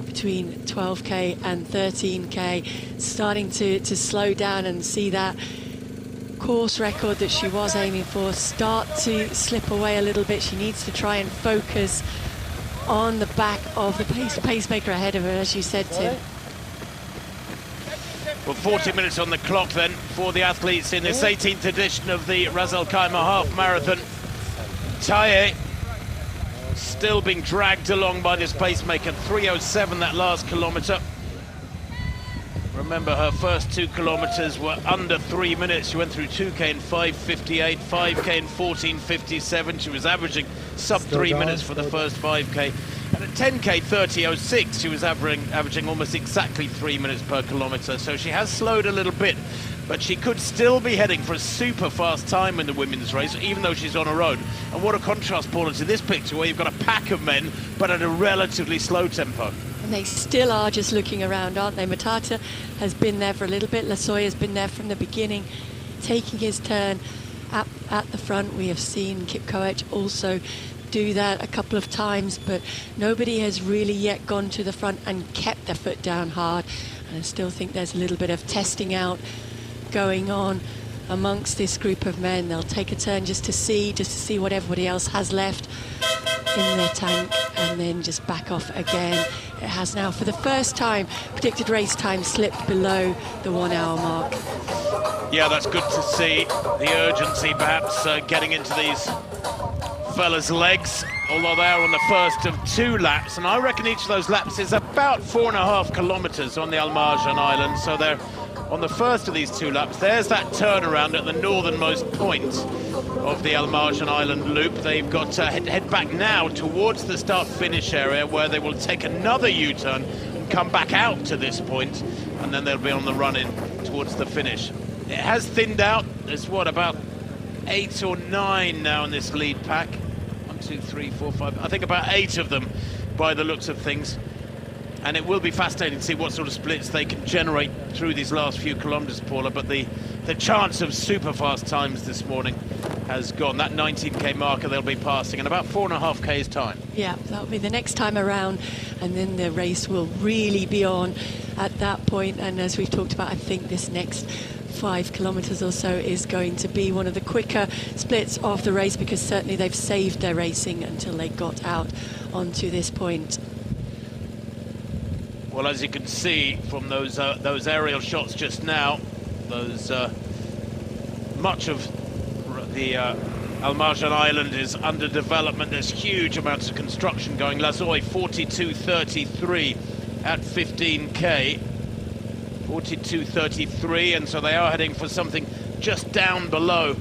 between 12k and 13k, starting to slow down and see that course record that she was aiming for start to slip away a little bit. She needs to try and focus on the back of the pacemaker ahead of her, as you said, Tim. Well, 40 minutes on the clock then for the athletes in this 18th edition of the Ras Al Khaimah Half Marathon. Taye still being dragged along by this pacemaker. 3:07 that last kilometre. Remember, her first 2 kilometres were under 3 minutes. She went through 2k in 5:58, 5k in 14:57. She was averaging sub 3 minutes for the first 5k. And at 10k 30:06, she was averaging almost exactly 3 minutes per kilometre. So she has slowed a little bit, but she could still be heading for a super fast time in the women's race, even though she's on her own. And what a contrast, Paula, to this picture where you've got a pack of men, but at a relatively slow tempo. And they still are just looking around, aren't they? Matata has been there for a little bit. Lasoy has been there from the beginning, taking his turn at the front. We have seen Kip Koech also do that a couple of times, but nobody has really yet gone to the front and kept their foot down hard. And I still think there's a little bit of testing out going on amongst this group of men. They'll take a turn just to see what everybody else has left in their tank, and then just back off again. It has now, for the first time, predicted race time slipped below the 1 hour mark. Yeah, that's good to see. The urgency perhaps getting into these fellas' legs, although they are on the first of 2 laps, and I reckon each of those laps is about 4.5 kilometres on the Al Marjan Island, so they're on the first of these 2 laps. There's that turnaround at the northernmost point of the Al Marjan Island loop. They've got to head back now towards the start-finish area, where they will take another U-turn and come back out to this point, and then they'll be on the run-in towards the finish. It has thinned out. There's, what, about 8 or 9 now in this lead pack. 1, 2, 3, 4, 5. I think about 8 of them by the looks of things. And it will be fascinating to see what sort of splits they can generate through these last few kilometres, Paula. But the chance of super fast times this morning has gone. That 19k marker they'll be passing in about 4.5k's time. Yeah, that'll be the next time around, and then the race will really be on at that point. And as we've talked about, I think this next 5 kilometres or so is going to be one of the quicker splits of the race, because certainly they've saved their racing until they got out onto this point. Well, as you can see from those aerial shots just now, much of the Al Marjan Island is under development. There's huge amounts of construction going. Lazoy 42.33 at 15k. 42.33, and so they are heading for something just down below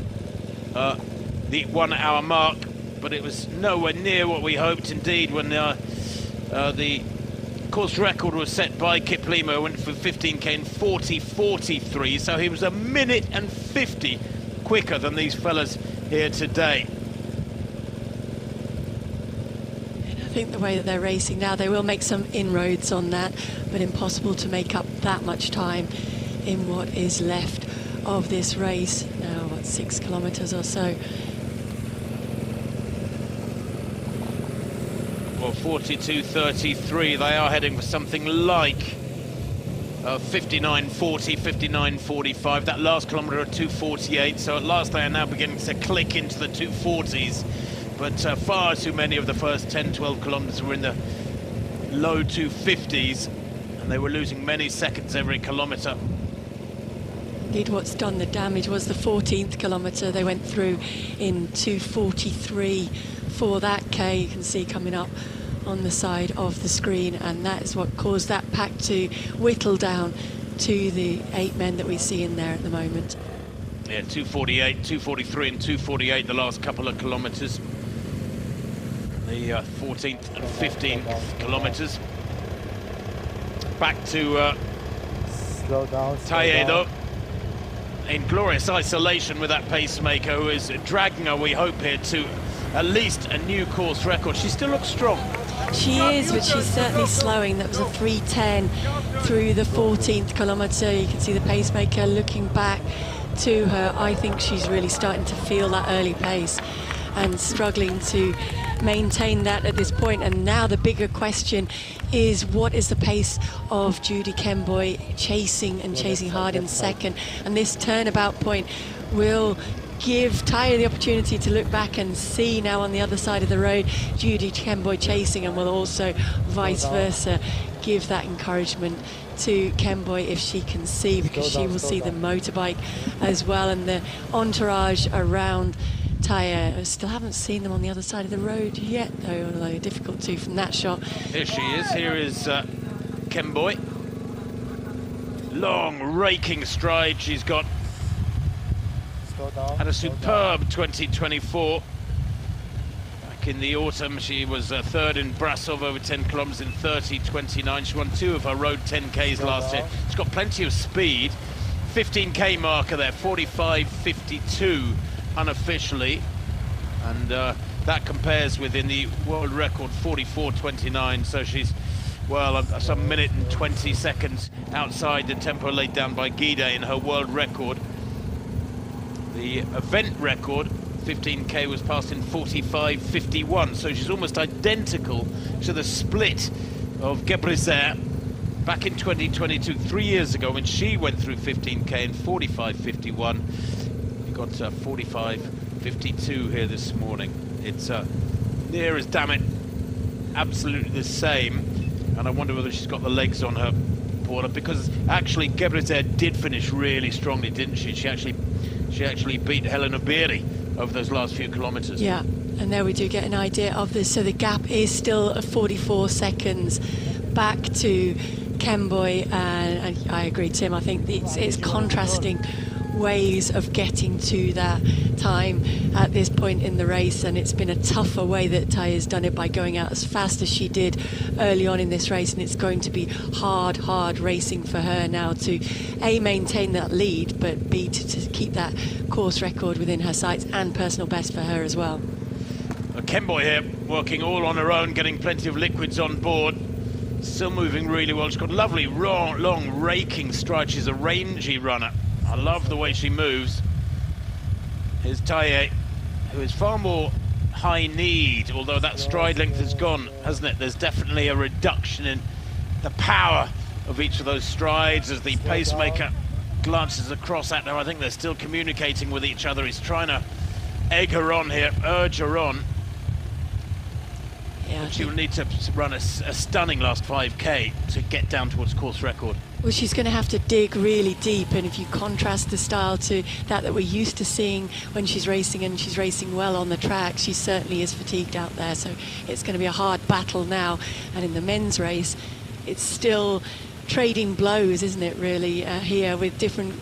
the 1 hour mark, but it was nowhere near what we hoped. Indeed, when the course record was set by Khaimah, went for 15k in 40.43, so he was 1 minute and 50 quicker than these fellas here today. I think the way that they're racing now, they will make some inroads on that, but impossible to make up that much time in what is left of this race. Now, what, 6 kilometres or so. Well, 42.33, they are heading for something like 59.40, 59.45. That last kilometre at 2.48, so at last they are now beginning to click into the 2.40s. But far too many of the first 10, 12 kilometres were in the low 2.50s, and they were losing many seconds every kilometre. Indeed, what's done the damage was the 14th kilometre. They went through in 2.43 for that K, you can see coming up on the side of the screen, and that is what caused that pack to whittle down to the 8 men that we see in there at the moment. Yeah, 2.48, 2.43 and 2.48 the last couple of kilometres. The 14th and 15th kilometres. Back to Taye, though, in glorious isolation with that pacemaker, who is dragging her, we hope here, to at least a new course record. She still looks strong. She is, but she's certainly slowing. That was a 3:10 through the 14th kilometre. You can see the pacemaker looking back to her. I think she's really starting to feel that early pace and struggling to maintain that at this point. And now the bigger question is, what is the pace of Judy Kemboy chasing hard in second? And this turnabout point will give Taya the opportunity to look back and see now on the other side of the road Judy Kemboy chasing, and will also vice versa give that encouragement to Kemboy if she can see, because she will see the motorbike as well and the entourage around Taya. I still haven't seen them on the other side of the road yet, though, although difficult to from that shot. Here she is. Here is Kemboy. Long raking stride she's got. Had a superb 2024. Back in the autumn, she was third in Brasov over 10 kilometers in 30:29. She won 2 of her road 10Ks last year. She's got plenty of speed. 15K marker there, 45:52 unofficially. And that compares with, in the world record, 44:29. So she's, well, some minute and 20 seconds outside the tempo laid down by Gide in her world record. The event record, 15K, was passed in 45:51, so she's almost identical to the split of Gebrezer back in 2022, 3 years ago, when she went through 15K in 45:51. You got 45:52 here this morning. It's near as, damn it, absolutely the same. And I wonder whether she's got the legs on her, Paula, because actually Gebrezer did finish really strongly, didn't she? She actually beat Helena Beeri over those last few kilometres. Yeah, and there we do get an idea of this. So the gap is still 44 seconds back to Kemboy, and I agree, Tim. I think it's contrasting ways of getting to that time at this point in the race, and it's been a tougher way that Taya's done it by going out as fast as she did early on in this race, and it's going to be hard racing for her now to A, maintain that lead, but B, to keep that course record within her sights and personal best for her as well. Kemboy here working all on her own, getting plenty of liquids on board, still moving really well. She's got lovely long raking stride. She's a rangy runner. I love the way she moves. Here's Taya, who is far more high-kneed, although that stride length has gone, hasn't it? There's definitely a reduction in the power of each of those strides as the pacemaker glances across at her. I think they're still communicating with each other. He's trying to egg her on here, urge her on. Yeah, she will need to run a stunning last 5K to get down towards course record. Well, she's going to have to dig really deep, and if you contrast the style to that we're used to seeing when she's racing, and she's racing well on the track, she certainly is fatigued out there, so it's going to be a hard battle now. And in the men's race, it's still trading blows, isn't it, really, here, with different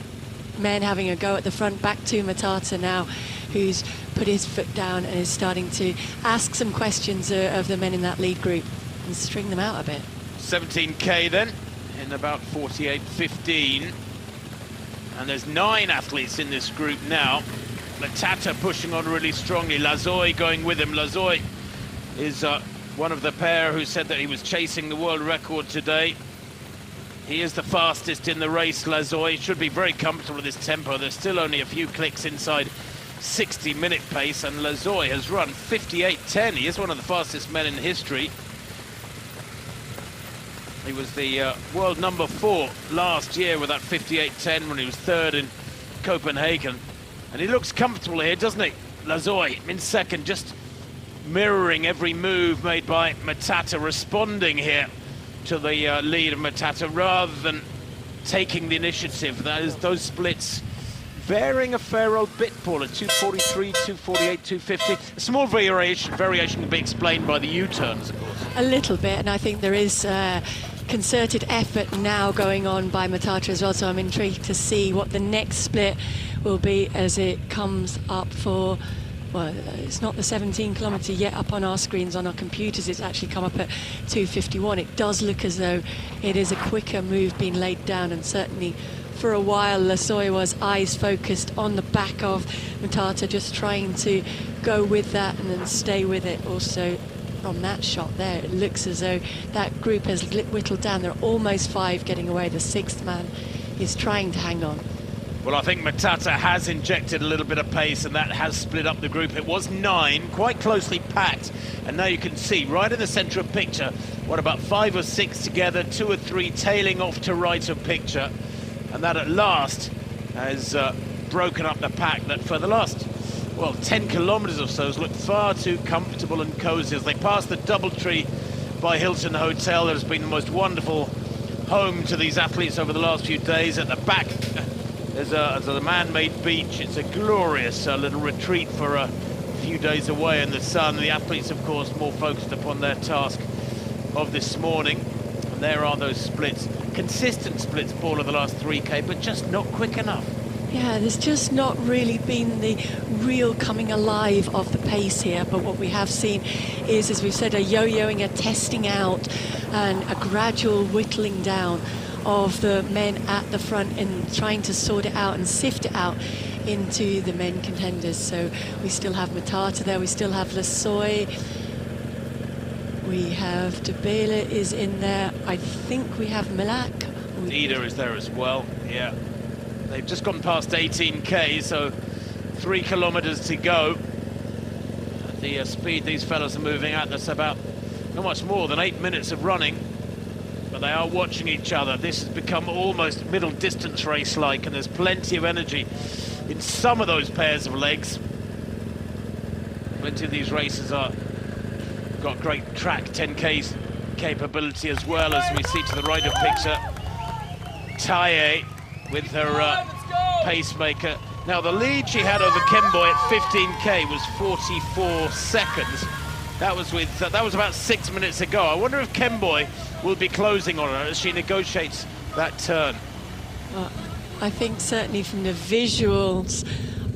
men having a go at the front. Back to Matata now, who's put his foot down and is starting to ask some questions of the men in that lead group and string them out a bit. 17K then, in about 48:15. And there's 9 athletes in this group now. Matata pushing on really strongly. Lazoy going with him. Lazoy is one of the pair who said that he was chasing the world record today. He is the fastest in the race, Lazoy. Should be very comfortable with this tempo. There's still only a few clicks inside 60-minute pace, and Lazoy has run 58:10. He is one of the fastest men in history. He was the world number 4 last year with that 58:10 when he was 3rd in Copenhagen. And he looks comfortable here, doesn't he? Lazoy in second, just mirroring every move made by Matata, responding here to the lead of Matata rather than taking the initiative. That is, those splits varying a fair old bit, Paula. 243, 248, 250. A small variation can be explained by the U-turns, of course. A little bit, and I think there is concerted effort now going on by Matata as well, so I'm intrigued to see what the next split will be as it comes up for, well, it's not the 17-kilometre yet up on our screens, on our computers. It's actually come up at 2:51. It does look as though it is a quicker move being laid down, and certainly for a while Lazoy was eyes focused on the back of Matata, just trying to go with that and then stay with it. Also from that shot there, it looks as though that group has whittled down. There are almost 5 getting away. The 6th man is trying to hang on. Well, I think Matata has injected a little bit of pace, and that has split up the group. It was 9, quite closely packed, and now you can see right in the centre of picture, what, about 5 or 6 together, 2 or 3 tailing off to right of picture, and that at last has broken up the pack that for the last, well, 10 kilometres or so has looked far too comfortable and cosy. As they pass the DoubleTree by Hilton Hotel, there's been the most wonderful home to these athletes over the last few days. At the back, there's a man-made beach. It's a glorious little retreat for a few days away in the sun. The athletes, of course, more focused upon their task of this morning. And there are those splits. Consistent splits, Paul, of the last 3K, but just not quick enough. Yeah, there's just not really been the real coming alive of the pace here. But what we have seen is, as we've said, a yo-yoing, a testing out, and a gradual whittling down of the men at the front and trying to sort it out and sift it out into the men contenders. So we still have Matata there, we still have Lesoy, we have Debele is in there, I think we have Milak. Ida is there as well, yeah. They've just gone past 18k, so 3 kilometres to go. The speed these fellas are moving at, that's about not much more than 8 minutes of running. But they are watching each other. This has become almost middle distance race-like, and there's plenty of energy in some of those pairs of legs. Plenty of these races are got great track 10K capability as well, as we see to the right of picture. Taye with her pacemaker. Now the lead she had over Kemboy at 15k was 44 seconds. That was about 6 minutes ago. I wonder if Kemboy will be closing on her as she negotiates that turn. Well, I think certainly from the visuals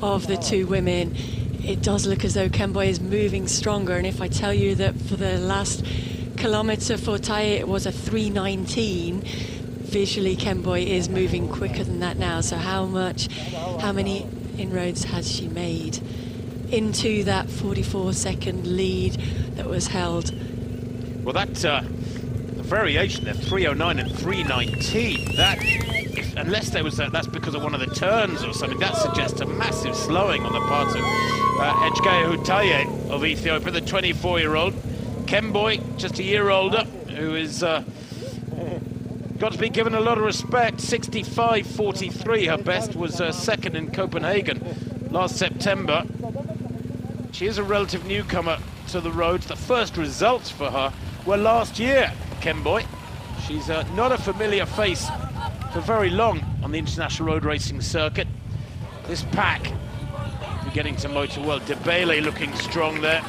of the two women, it does look as though Kemboy is moving stronger. And if I tell you that for the last kilometre for Taye it was a 3:19, visually Kemboy is moving quicker than that now. So how many inroads has she made into that 44-second lead that was held? Well, that the variation there, 3:09 and 3:19, that, unless there was that's because of one of the turns or something, that suggests a massive slowing on the part of Ejgaya Taye of Ethiopia, the 24-year-old. Kemboy, just a year older, who is got to be given a lot of respect. 65.43, her best was second in Copenhagen last September. She is a relative newcomer to the roads. The first results for her were last year, Kemboy. She's not a familiar face for very long on the international road racing circuit. This pack, we're getting to motor well. Debele looking strong there,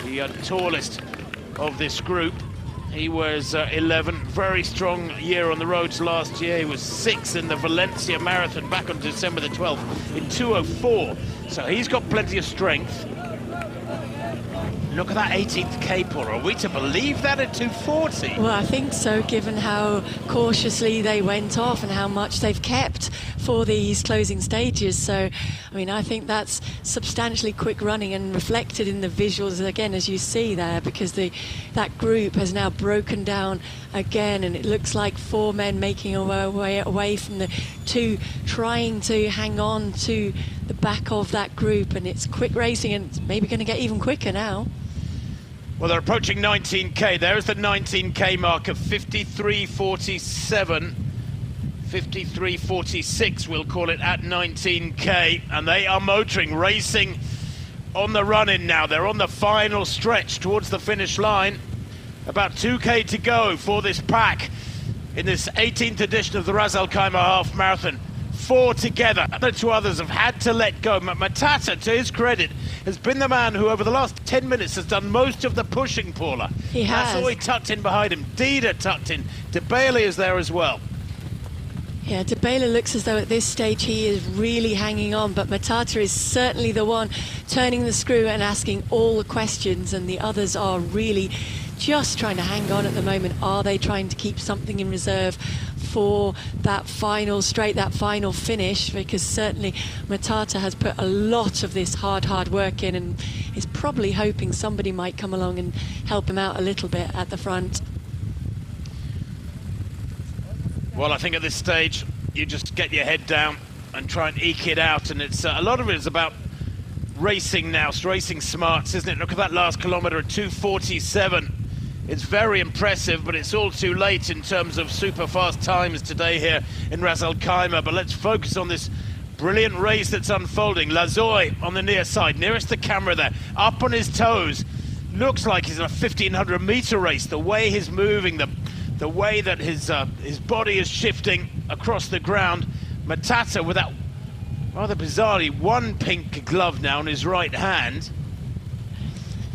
the tallest of this group. He was 11, very strong year on the roads last year. He was 6th in the Valencia Marathon back on December the 12th in 2:04. So he's got plenty of strength. Look at that 18th Paul. Are we to believe that at 2:40? Well, I think so, given how cautiously they went off and how much they've kept for these closing stages. So, I mean, I think that's substantially quick running and reflected in the visuals again, as you see there, because that group has now broken down again, and it looks like 4 men making a way away from the 2, trying to hang on to the back of that group, and it's quick racing, and it's maybe going to get even quicker now. Well, they're approaching 19k. There's the 19k mark of 53.47. 53.46, we'll call it, at 19k. And they are motoring, racing on the run-in now. They're on the final stretch towards the finish line. About 2k to go for this pack in this 18th edition of the Ras Al Khaimah Half Marathon. 4 together. The 2 others have had to let go. Matata, to his credit, has been the man who over the last 10 minutes has done most of the pushing, Paula. He has. Lesoy tucked in behind him. Dida tucked in. Debele is there as well. Yeah, Debele looks as though at this stage he is really hanging on, but Matata is certainly the one turning the screw and asking all the questions, and the others are really just trying to hang on at the moment. Are they trying to keep something in reserve for that final straight, that final finish? Because certainly Matata has put a lot of this hard work in, and is probably hoping somebody might come along and help him out a little bit at the front. Well, I think at this stage, you just get your head down and try and eke it out, and it's a lot of it is about racing now, racing smarts, isn't it? Look at that last kilometre at 2:47. It's very impressive, but it's all too late in terms of super fast times today here in Ras Al Khaimah. But let's focus on this brilliant race that's unfolding. Lazoy on the near side, nearest the camera there, up on his toes. Looks like he's in a 1,500-metre race. The way he's moving, the way that his body is shifting across the ground. Matata with that rather bizarrely one pink glove now in his right hand,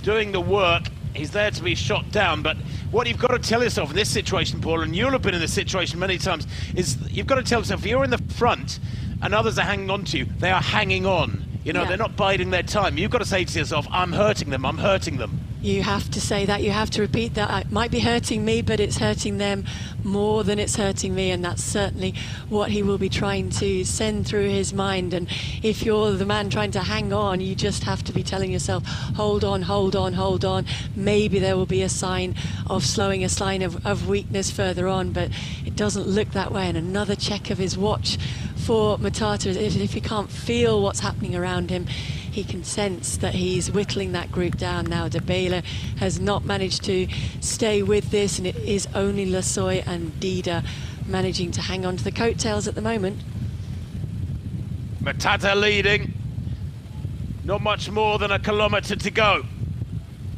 doing the work. He's there to be shot down, but what you've got to tell yourself in this situation, Paul, and you'll have been in this situation many times, is you've got to tell yourself, if you're in the front and others are hanging on to you, they are hanging on. You know, they're not biding their time. You've got to say to yourself, I'm hurting them, I'm hurting them. You have to say that, you have to repeat that. It might be hurting me, but it's hurting them more than it's hurting me, and that's certainly what he will be trying to send through his mind. And if you're the man trying to hang on, you just have to be telling yourself, hold on, hold on, hold on. Maybe there will be a sign of slowing, a sign of weakness further on, but it doesn't look that way. And another check of his watch for Matata, if he can't feel what's happening around him, he can sense that he's whittling that group down now. De Baila has not managed to stay with this, and it is only Lazoy and Dida managing to hang on to the coattails at the moment. Matata leading. Not much more than a kilometre to go.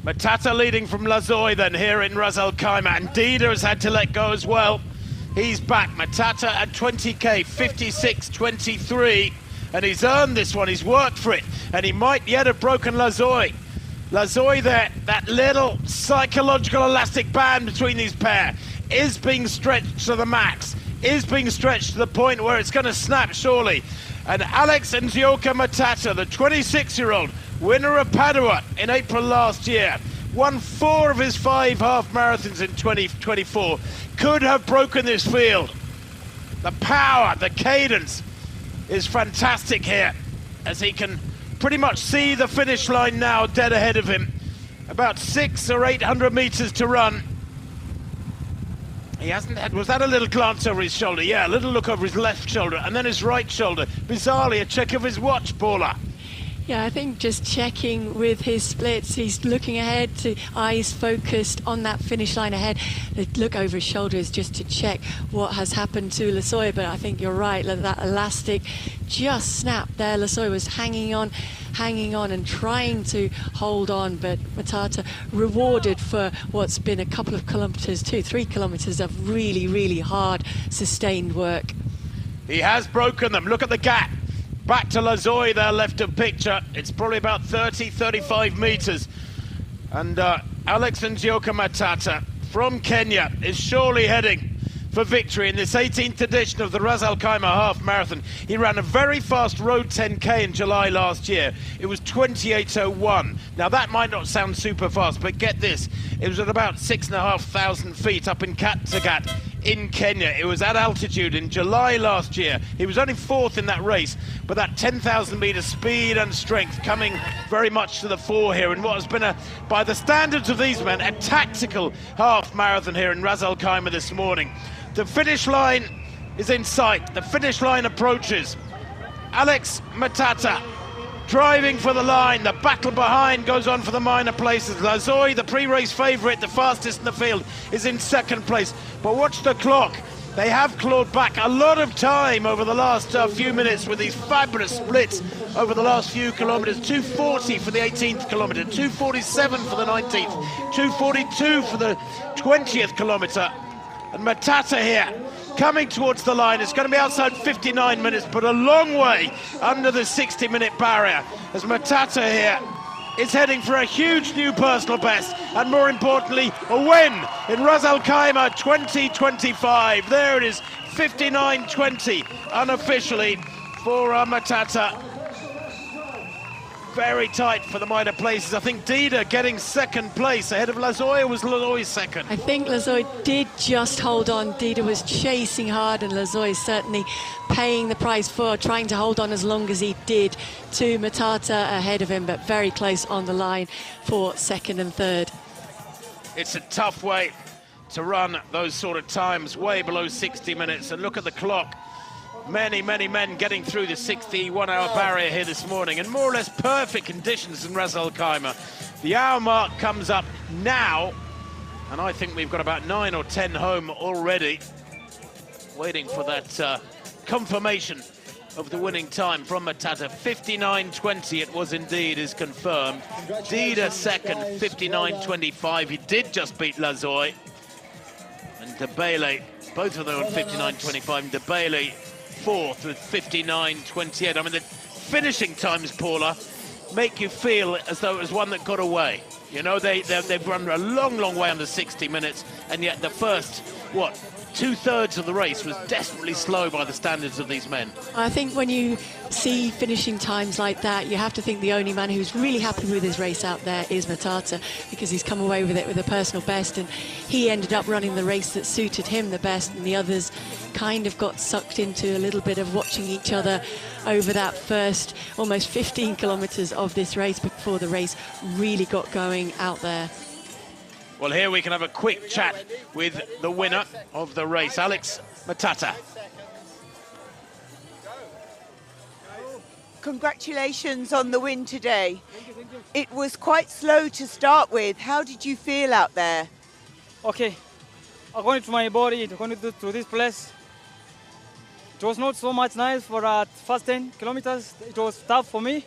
Matata leading from Lazoy then here in Ras Al Khaimah, and Dida has had to let go as well. He's back. Matata at 20k, 56.23. And he's earned this one, he's worked for it, and he might yet have broken Lazoy. Lazoy there, that little psychological elastic band between these pair is being stretched to the max, is being stretched to the point where it's going to snap surely. And Alex Nzioka Matata, the 26-year-old winner of Padua in April last year, won 4 of his 5 half marathons in 2024, could have broken this field. The power, the cadence is fantastic here, as he can pretty much see the finish line now dead ahead of him. About 600 or 800 meters to run. He hasn't had, was that a little glance over his shoulder? Yeah, a little look over his left shoulder and then his right shoulder. Bizarrely, a check of his watch, Paula. Yeah, I think just checking with his splits, he's looking ahead, to eyes focused on that finish line ahead. The look over his shoulder is just to check what has happened to Lazoy, but I think you're right, that elastic just snapped there. Lazoy was hanging on and trying to hold on, but Matata rewarded for what's been a couple of kilometres, 2-3 kilometres of really, really hard, sustained work. He has broken them. Look at the gap. Back to Lazoy there, left of picture. It's probably about 30-35 metres. And Alex Nzioka Matata from Kenya is surely heading for victory in this 18th edition of the Ras Al Khaimah Half Marathon. He ran a very fast road 10k in July last year. It was 28:01. Now that might not sound super fast, but get this. It was at about 6,500 feet up in Kaptagat in Kenya. It was at altitude in July last year. He was only 4th in that race, but that 10,000 metre speed and strength coming very much to the fore here in what has been, by the standards of these men, a tactical half marathon here in Ras Al Khaimah this morning. The finish line is in sight. The finish line approaches. Alex Matata driving for the line. The battle behind goes on for the minor places. Lazoy, the pre-race favourite, the fastest in the field, is in 2nd place. But watch the clock. They have clawed back a lot of time over the last few minutes with these fabulous splits over the last few kilometres. 2:40 for the 18th kilometre, 2:47 for the 19th, 2:42 for the 20th kilometre. And Matata here, coming towards the line. It's going to be outside 59 minutes, but a long way under the 60-minute barrier, as Matata here is heading for a huge new personal best, and more importantly, a win in Ras Al Khaimah 2025. There it is, 59:20 unofficially for Matata. Very tight for the minor places. I think Dida getting second place ahead of Lazoya. Was Lazoya second? I think Lazoya did just hold on. Dida was chasing hard, and Lazoya certainly paying the price for trying to hold on as long as he did to Matata ahead of him, but very close on the line for second and third. It's a tough way to run those sort of times, way below 60 minutes. And look at the clock. Many men getting through the 61-hour barrier here this morning, and more or less perfect conditions in Ras Al Khaimah. The hour mark comes up now, and I think we've got about 9 or 10 home already, waiting for that confirmation of the winning time from Matata. 59.20 it was indeed, is confirmed. Dida second, 59.25. He did just beat Lazoy. And Debele, both of them on 59.25. And Debele fourth with 59.28. I mean, the finishing times, Paula, make you feel as though it was one that got away. You know, they've run a long way under 60 minutes, and yet the first, what, 2/3 of the race was desperately slow by the standards of these men. I think when you see finishing times like that, you have to think the only man who's really happy with his race out there is Matata, because he's come away with it with a personal best, and he ended up running the race that suited him the best, and the others kind of got sucked into a little bit of watching each other over that first almost 15 kilometres of this race before the race really got going out there. Well, here we can have a quick chat with the winner of the race, Alex Matata. Congratulations on the win today. It was quite slow to start with. How did you feel out there? Okay, according to my body, according to this place, it was not so much nice for first 10 kilometers. It was tough for me,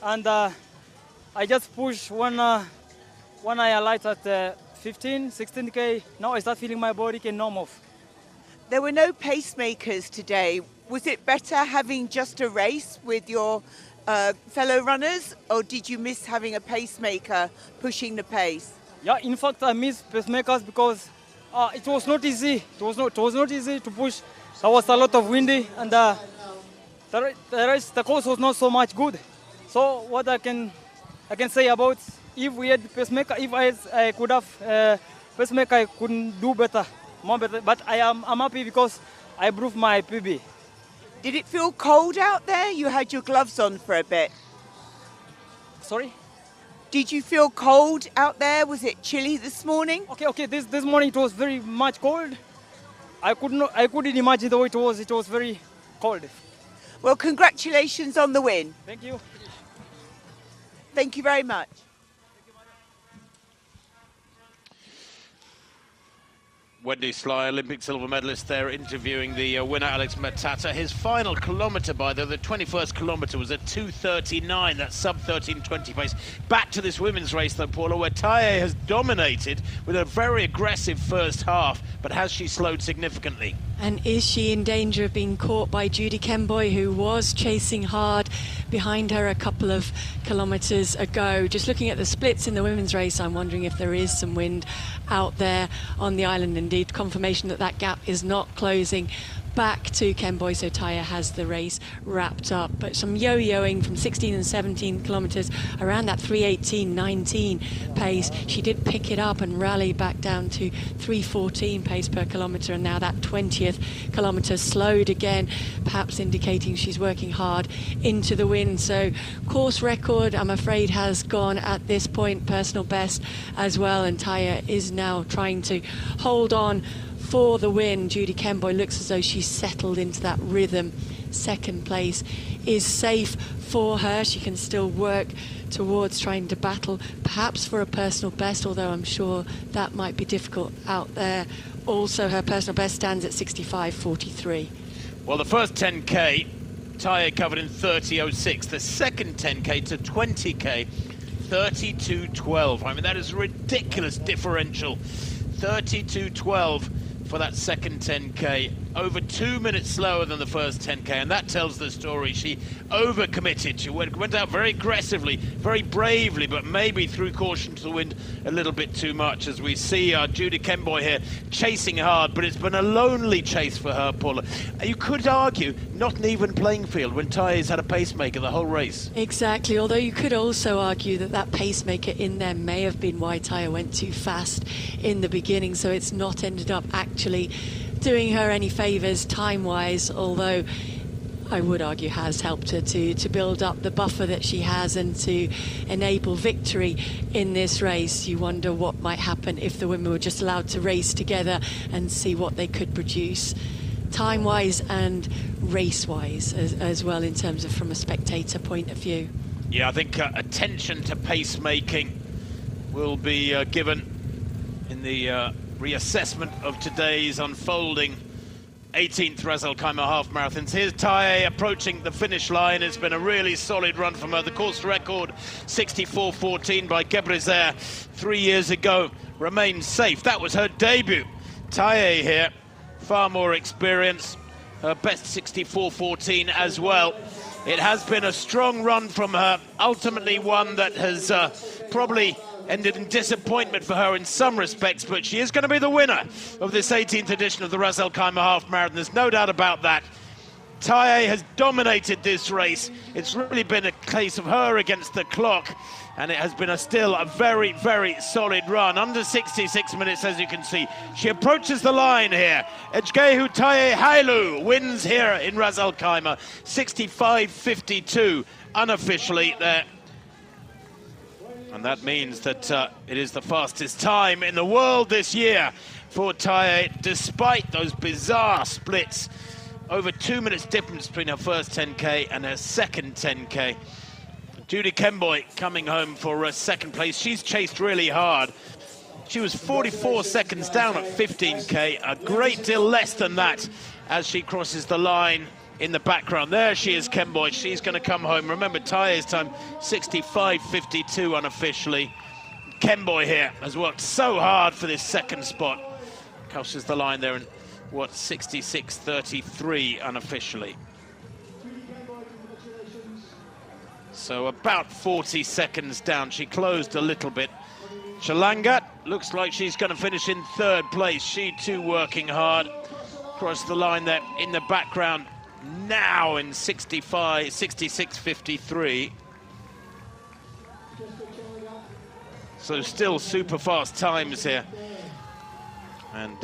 and I just pushed when I alight at 15, 16K. Now I start feeling my body can numb off. There were no pacemakers today. Was it better having just a race with your fellow runners, or did you miss having a pacemaker pushing the pace? Yeah, in fact, I missed pacemakers because it was not easy. It was not easy to push. There was a lot of windy, and the course was not so much good. So what I can say about, if we had pacemaker, if I could have pacemaker, I couldn't do better, more better. But I'm happy because I proved my PB. Did it feel cold out there? You had your gloves on for a bit. Sorry? Did you feel cold out there? Was it chilly this morning? Okay. This morning it was very much cold. I couldn't imagine the way it was. It was very cold. Well, congratulations on the win. Thank you. Thank you very much. Wendy Sly, Olympic silver medalist there, interviewing the winner, Alex Matata. His final kilometre, by the 21st kilometre, was at 2:39, that's sub-13:20 pace. Back to this women's race, though, Paula, where Taye has dominated with a very aggressive first half, but has she slowed significantly? And is she in danger of being caught by Judy Kemboy, who was chasing hard behind her a couple of kilometres ago? Just looking at the splits in the women's race, I'm wondering if there is some wind out there on the island. Indeed, confirmation that that gap is not closing back to Kemboy, so Taye has the race wrapped up. But some yo-yoing from 16 and 17 kilometres around that 3:18:19 pace. She did pick it up and rally back down to 3:14 pace per kilometre, and now that 20th kilometre slowed again, perhaps indicating she's working hard into the wind. So course record, I'm afraid, has gone at this point, personal best as well, and Taye is now trying to hold on for the win. Judy Kemboy looks as though she's settled into that rhythm. Second place is safe for her. She can still work towards trying to battle perhaps for a personal best, although I'm sure that might be difficult out there. Also, her personal best stands at 65.43. Well, the first 10K, Taye covered in 30.06. The second 10K to 20K, 32.12. I mean, that is a ridiculous differential. 32.12 for that second 10K over 2 minutes slower than the first 10K, and that tells the story. She overcommitted. She went out very aggressively, very bravely, but maybe threw caution to the wind a little bit too much, as we see Judy Kemboy here chasing hard, but it's been a lonely chase for her, Paula. You could argue not an even playing field when Taya's had a pacemaker the whole race. Exactly, although you could also argue that that pacemaker in there may have been why Taya went too fast in the beginning, so it's not ended up actually doing her any favours time-wise, although I would argue has helped her to build up the buffer that she has and to enable victory in this race. You wonder what might happen if the women were just allowed to race together and see what they could produce time-wise and race-wise as well, in terms of from a spectator point of view. Yeah, I think attention to pacemaking will be given in the reassessment of today's unfolding 18th Ras Al Khaimah half marathons. Here's Taya approaching the finish line. It's been a really solid run from her. The course record 64.14 by Gebrezer 3 years ago remains safe. That was her debut. Taya here, far more experience. Her best 64.14 as well. It has been a strong run from her, ultimately one that has probably ended in disappointment for her in some respects, but she is going to be the winner of this 18th edition of the Ras Al Khaimah half marathon. There's no doubt about that. Taya has dominated this race. It's really been a case of her against the clock, and it has been still a very, very solid run. Under 66 minutes, as you can see. She approaches the line here. Ejgehu Taye Hailu wins here in Ras Al Khaimah. 65.52 unofficially there. And that means that it is the fastest time in the world this year for Taya, despite those bizarre splits. Over 2 minutes difference between her first 10K and her second 10K. Judy Kemboy coming home for second place. She's chased really hard. She was 44 seconds down at 15K, a great deal less than that as she crosses the line in the background. There she is, Kemboy. She's going to come home. Remember, Taya's time 65.52 unofficially. Kemboy here has worked so hard for this second spot. Crosses the line there in what, 66.33 unofficially. So about 40 seconds down. She closed a little bit. Chalangat looks like she's going to finish in third place. She too working hard. Across the line there in the background now in 66.53. So still super fast times here. And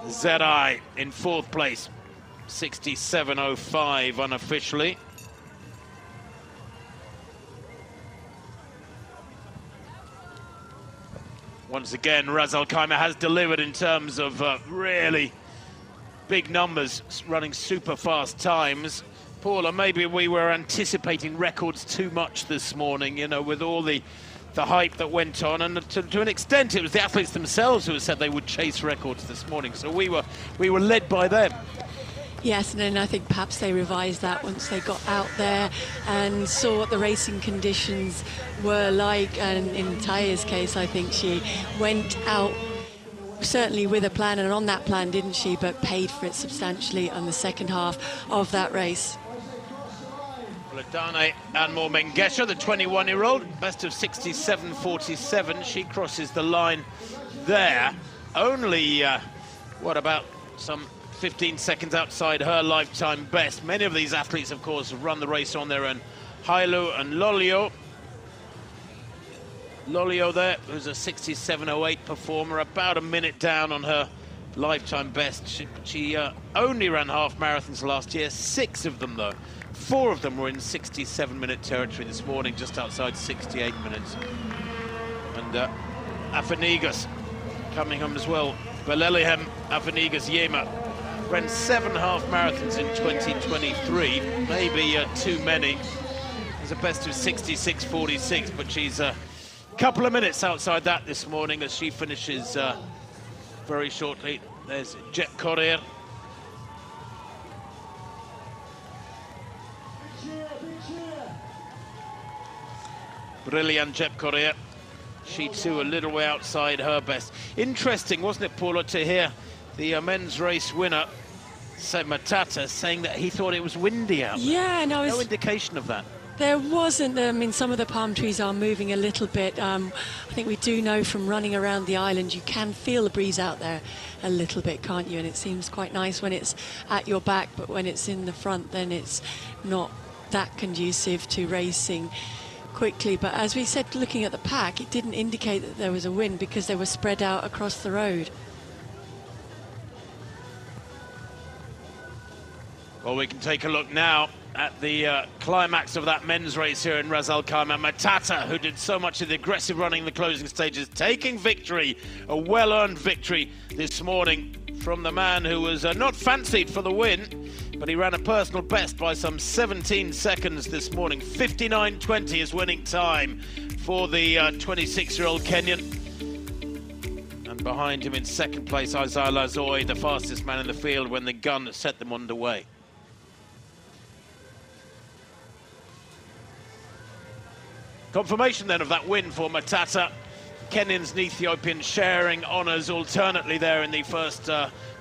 Zerai in fourth place, 67.05 unofficially. Once again, Ras Al Khaimah has delivered in terms of really big numbers, running super fast times. Paula, maybe we were anticipating records too much this morning, you know, with all the hype that went on, and to an extent it was the athletes themselves who said they would chase records this morning, so we were led by them. Yes, and then I think perhaps they revised that once they got out there and saw what the racing conditions were like. And in Taya's case, I think she went out certainly with a plan, and on that plan, didn't she, but paid for it substantially on the second half of that race. Ladane Anmore Mengesha, the 21-year-old, best of 67.47. She crosses the line there. Only, what, about some 15 seconds outside her lifetime best. Many of these athletes, of course, have run the race on their own. Hailu and Lolio. Lolio there, who's a 67.08 performer, about a minute down on her lifetime best. She only ran half marathons last year, 6 of them though. 4 of them were in 67-minute territory this morning, just outside 68 minutes. And Afanigas coming home as well. Belelihem Afanigas Yema ran 7 half marathons in 2023, maybe too many. There's a best of 66.46, but she's a couple of minutes outside that this morning as she finishes very shortly. There's Jet Correa. Brilliant Jep Correa. She too a little way outside her best. Interesting, wasn't it, Paula, to hear the men's race winner So Matata saying that he thought it was windy out there. Yeah, and no indication of that. There wasn't. I mean, some of the palm trees are moving a little bit. I think we do know from running around the island, you can feel the breeze out there a little bit, can't you? And it seems quite nice when it's at your back, but when it's in the front, then it's not that conducive to racing quickly. But as we said, looking at the pack, it didn't indicate that there was a wind because they were spread out across the road. Well, we can take a look now at the climax of that men's race here in Ras Al Khaimah. Matata, who did so much of the aggressive running in the closing stages, taking victory, a well-earned victory this morning from the man who was not fancied for the win, but he ran a personal best by some 17 seconds this morning. 59.20 is winning time for the 26-year-old Kenyan. And behind him in second place, Isaiah Lazoy, the fastest man in the field when the gun set them underway. Confirmation then of that win for Matata. Kenyans and Ethiopians sharing honours alternately there in the first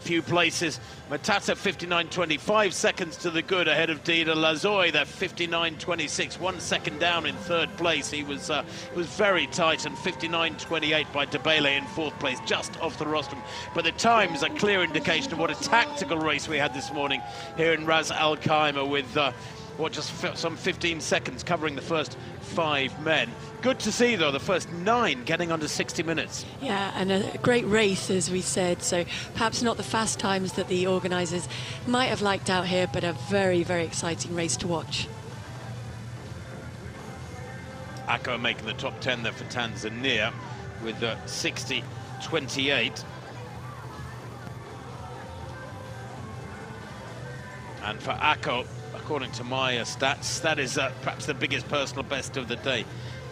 few places. Matata 59.25 seconds to the good ahead of Dida Lazoy. They're 59.26, 1 second down in third place. It was very tight, and 59.28 by Debele in fourth place, just off the rostrum. But the time is a clear indication of what a tactical race we had this morning here in Ras Al Khaimah with just some 15 seconds covering the first 5 men. Good to see, though, the first 9 getting under 60 minutes. Yeah, and a great race, as we said, so perhaps not the fast times that the organisers might have liked out here, but a very, very exciting race to watch. Akko making the top 10 there for Tanzania with 60.28. And for Akko, according to Meia stats, that is perhaps the biggest personal best of the day.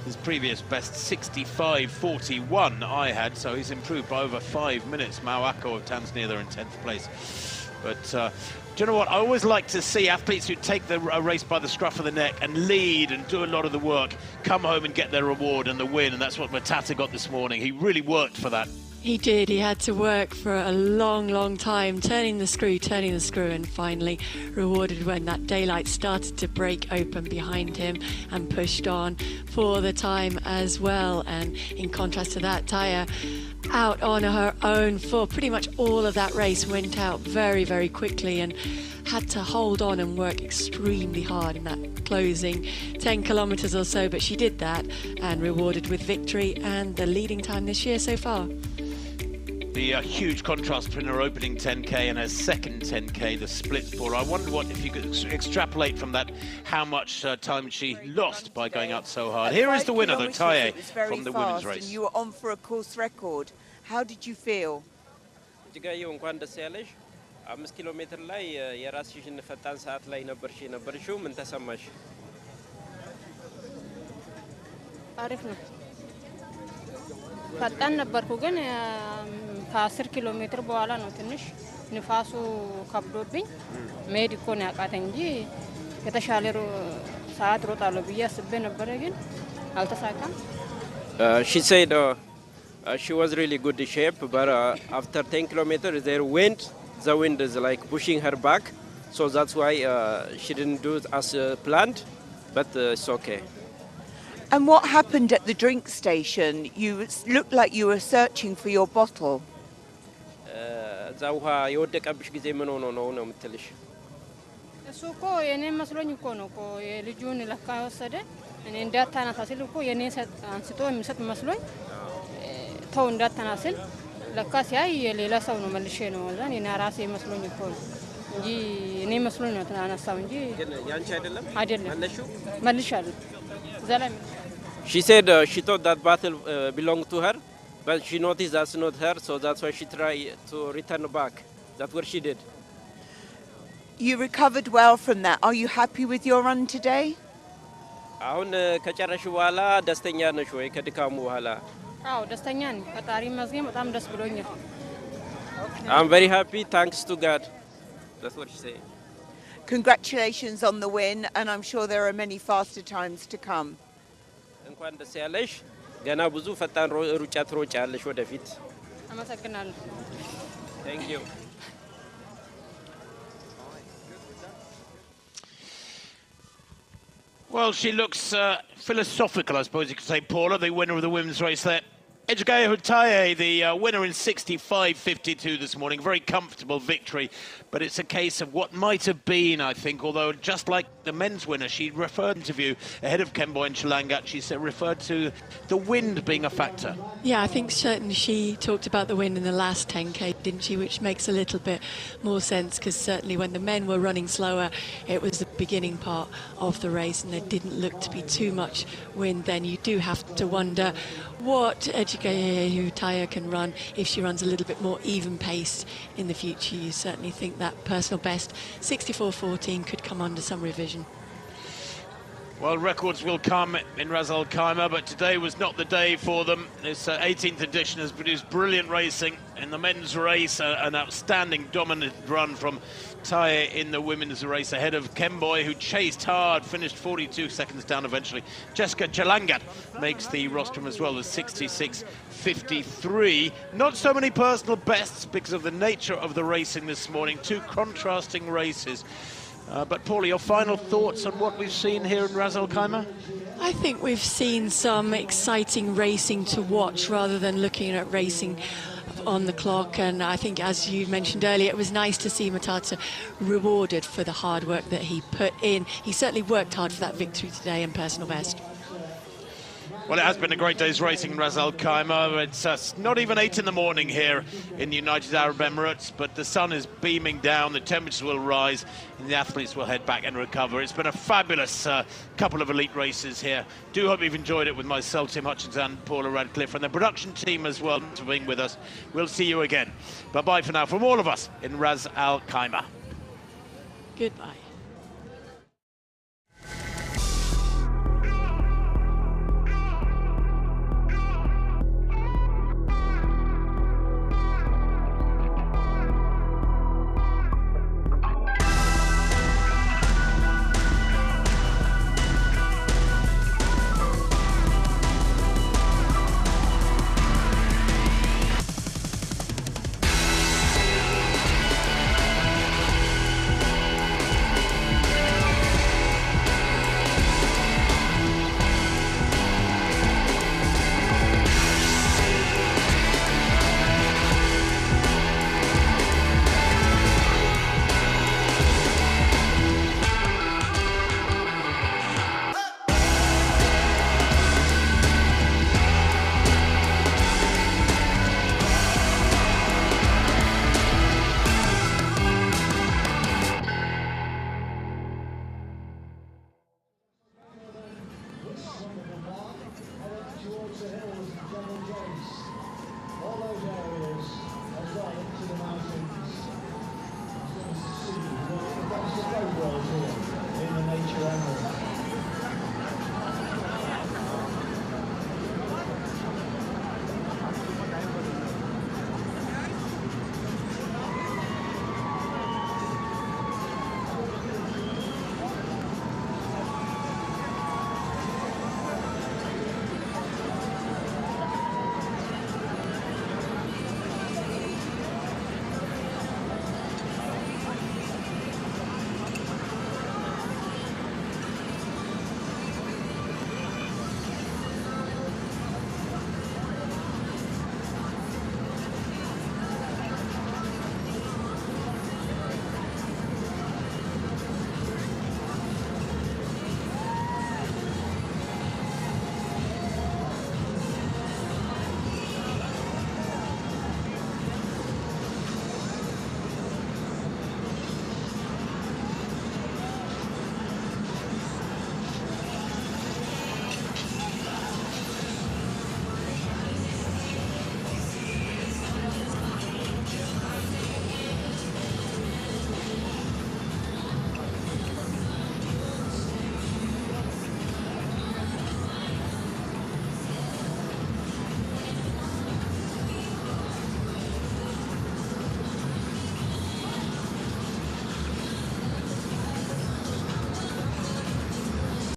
His previous best, 65.41, I had, so he's improved by over 5 minutes. Mau Akko of Tanzania, they're in 10th place. But do you know what? I always like to see athletes who take a race by the scruff of the neck and lead and do a lot of the work, come home and get their reward and the win, and that's what Matata got this morning. He really worked for that. He did. He had to work for a long, long time, turning the screw, and finally rewarded when that daylight started to break open behind him and pushed on for the time as well. And in contrast to that, Taya, out on her own for pretty much all of that race, went out very, very quickly and had to hold on and work extremely hard in that closing 10 kilometres or so, but she did that and rewarded with victory and the leading time this year so far. The huge contrast between her opening 10K and her second 10K, the split for. I wonder if you could extrapolate from that how much time she lost by going out so hard. Here is the winner, though, Taye, from the women's race. And you were on for a course record. How did you feel? አምስት ኪሎ ሜትር ላይ የራስሽን ፈጣን ሰዓት ላይ ነበርሽው ምን ተሰማሽ? አሪፍ ነው። ፈጣን ነበርኩ ግን ከ10 ኪሎ ሜትር በኋላ ነው ትንሽ ንፋሱ ከብዶብኝ መሄድ እኮ ነው ያቃተኝ እንጂ የተሻለ ሰዓት ሮጣለሁ ብዬ አስቤ ነበር ግን አልተሳካም። She said she was really good in shape, but after 10 kilometers there the wind is like pushing her back, so that's why she didn't do it as planned, but it's okay. And what happened at the drink station? You looked like you were searching for your bottle. እዛ ውሃ የወደቀብሽ ጊዜ ምን ሆኖ ነው የምትልሽ? እሱ እኮ የኔ መስሎኝ እኮ ነው እኮ የልጁን ለካ ወሰደ እኔ እንዳታናሳስል እኮ የኔ አንስቶ የሚሰጥ መስሎኝ ተው እንዳታናስል ለካ ሲያይ የሌላ ሰው ነው መልሼ ነው እዛን የኔ ራሴ መስሎኝ እኮ እንጂ እኔ መስሎኝ ነው ተናናሳው እንጂ ግን ያንቺ አይደለም አይደለም መልሻለሁ ዘላም She said she thought that bottle belonged to her, but she noticed that's not her, so that's why she tried to return back. That's what she did. You recovered well from that. Are you happy with your run today? አሁን ከጨረሽ በኋላ ደስተኛ ነሽ ወይ ከድካሙ በኋላ? አዎ ደስተኛ ነኝ። ፈጣሪ ይመስገን በጣም ደስ ብሎኛል። I'm very happy, thanks to God. That's what she said. Congratulations on the win, and I'm sure there are many faster times to come. እንኳን ደስ ያለሽ ገና ብዙ ፈጣን ሩጫ ትሮጫለሽ ወደፊት። አመሰግናለሁ። Thank you. Well, she looks philosophical, I suppose you could say, Paula, the winner of the women's race there. Ejike Hutaye, the winner in 65.52 this morning. Very comfortable victory, but it's a case of what might have been, I think, although just like the men's winner, she referred in interview ahead of Kemboy and Chalangat, she said, referred to the wind being a factor. Yeah, I think certainly she talked about the wind in the last 10K, didn't she, which makes a little bit more sense, because certainly when the men were running slower, it was the beginning part of the race and there didn't look to be too much wind. Then you do have to wonder what Ejike Hutaye can run if she runs a little bit more even paced in the future. You certainly think that personal best 64.14 could come under some revision. Well, records will come in Ras Al Khaimah, but today was not the day for them. This 18th edition has produced brilliant racing in the men's race, an outstanding dominant run from Taye in the women's race ahead of Kemboy, who chased hard, finished 42 seconds down eventually. Jessica Chalangat makes the rostrum as well as 66.53. Not so many personal bests because of the nature of the racing this morning. Two contrasting races. But Paula, your final thoughts on what we've seen here in Ras Al Khaimah? I think we've seen some exciting racing to watch rather than looking at racing on the clock, and I think, as you mentioned earlier, it was nice to see Matata rewarded for the hard work that he put in. He certainly worked hard for that victory today and personal best. Well, it has been a great day's racing in Ras Al Khaimah. It's not even 8 in the morning here in the United Arab Emirates, but the sun is beaming down, the temperatures will rise, and the athletes will head back and recover. It's been a fabulous couple of elite races here. Do hope you've enjoyed it with myself, Tim Hutchings, and Paula Radcliffe, and the production team as well for being with us. We'll see you again. Bye-bye for now from all of us in Ras Al Khaimah. Goodbye. All those areas as well into the mountains. It's good to see. That's the road world here in the nature emerald.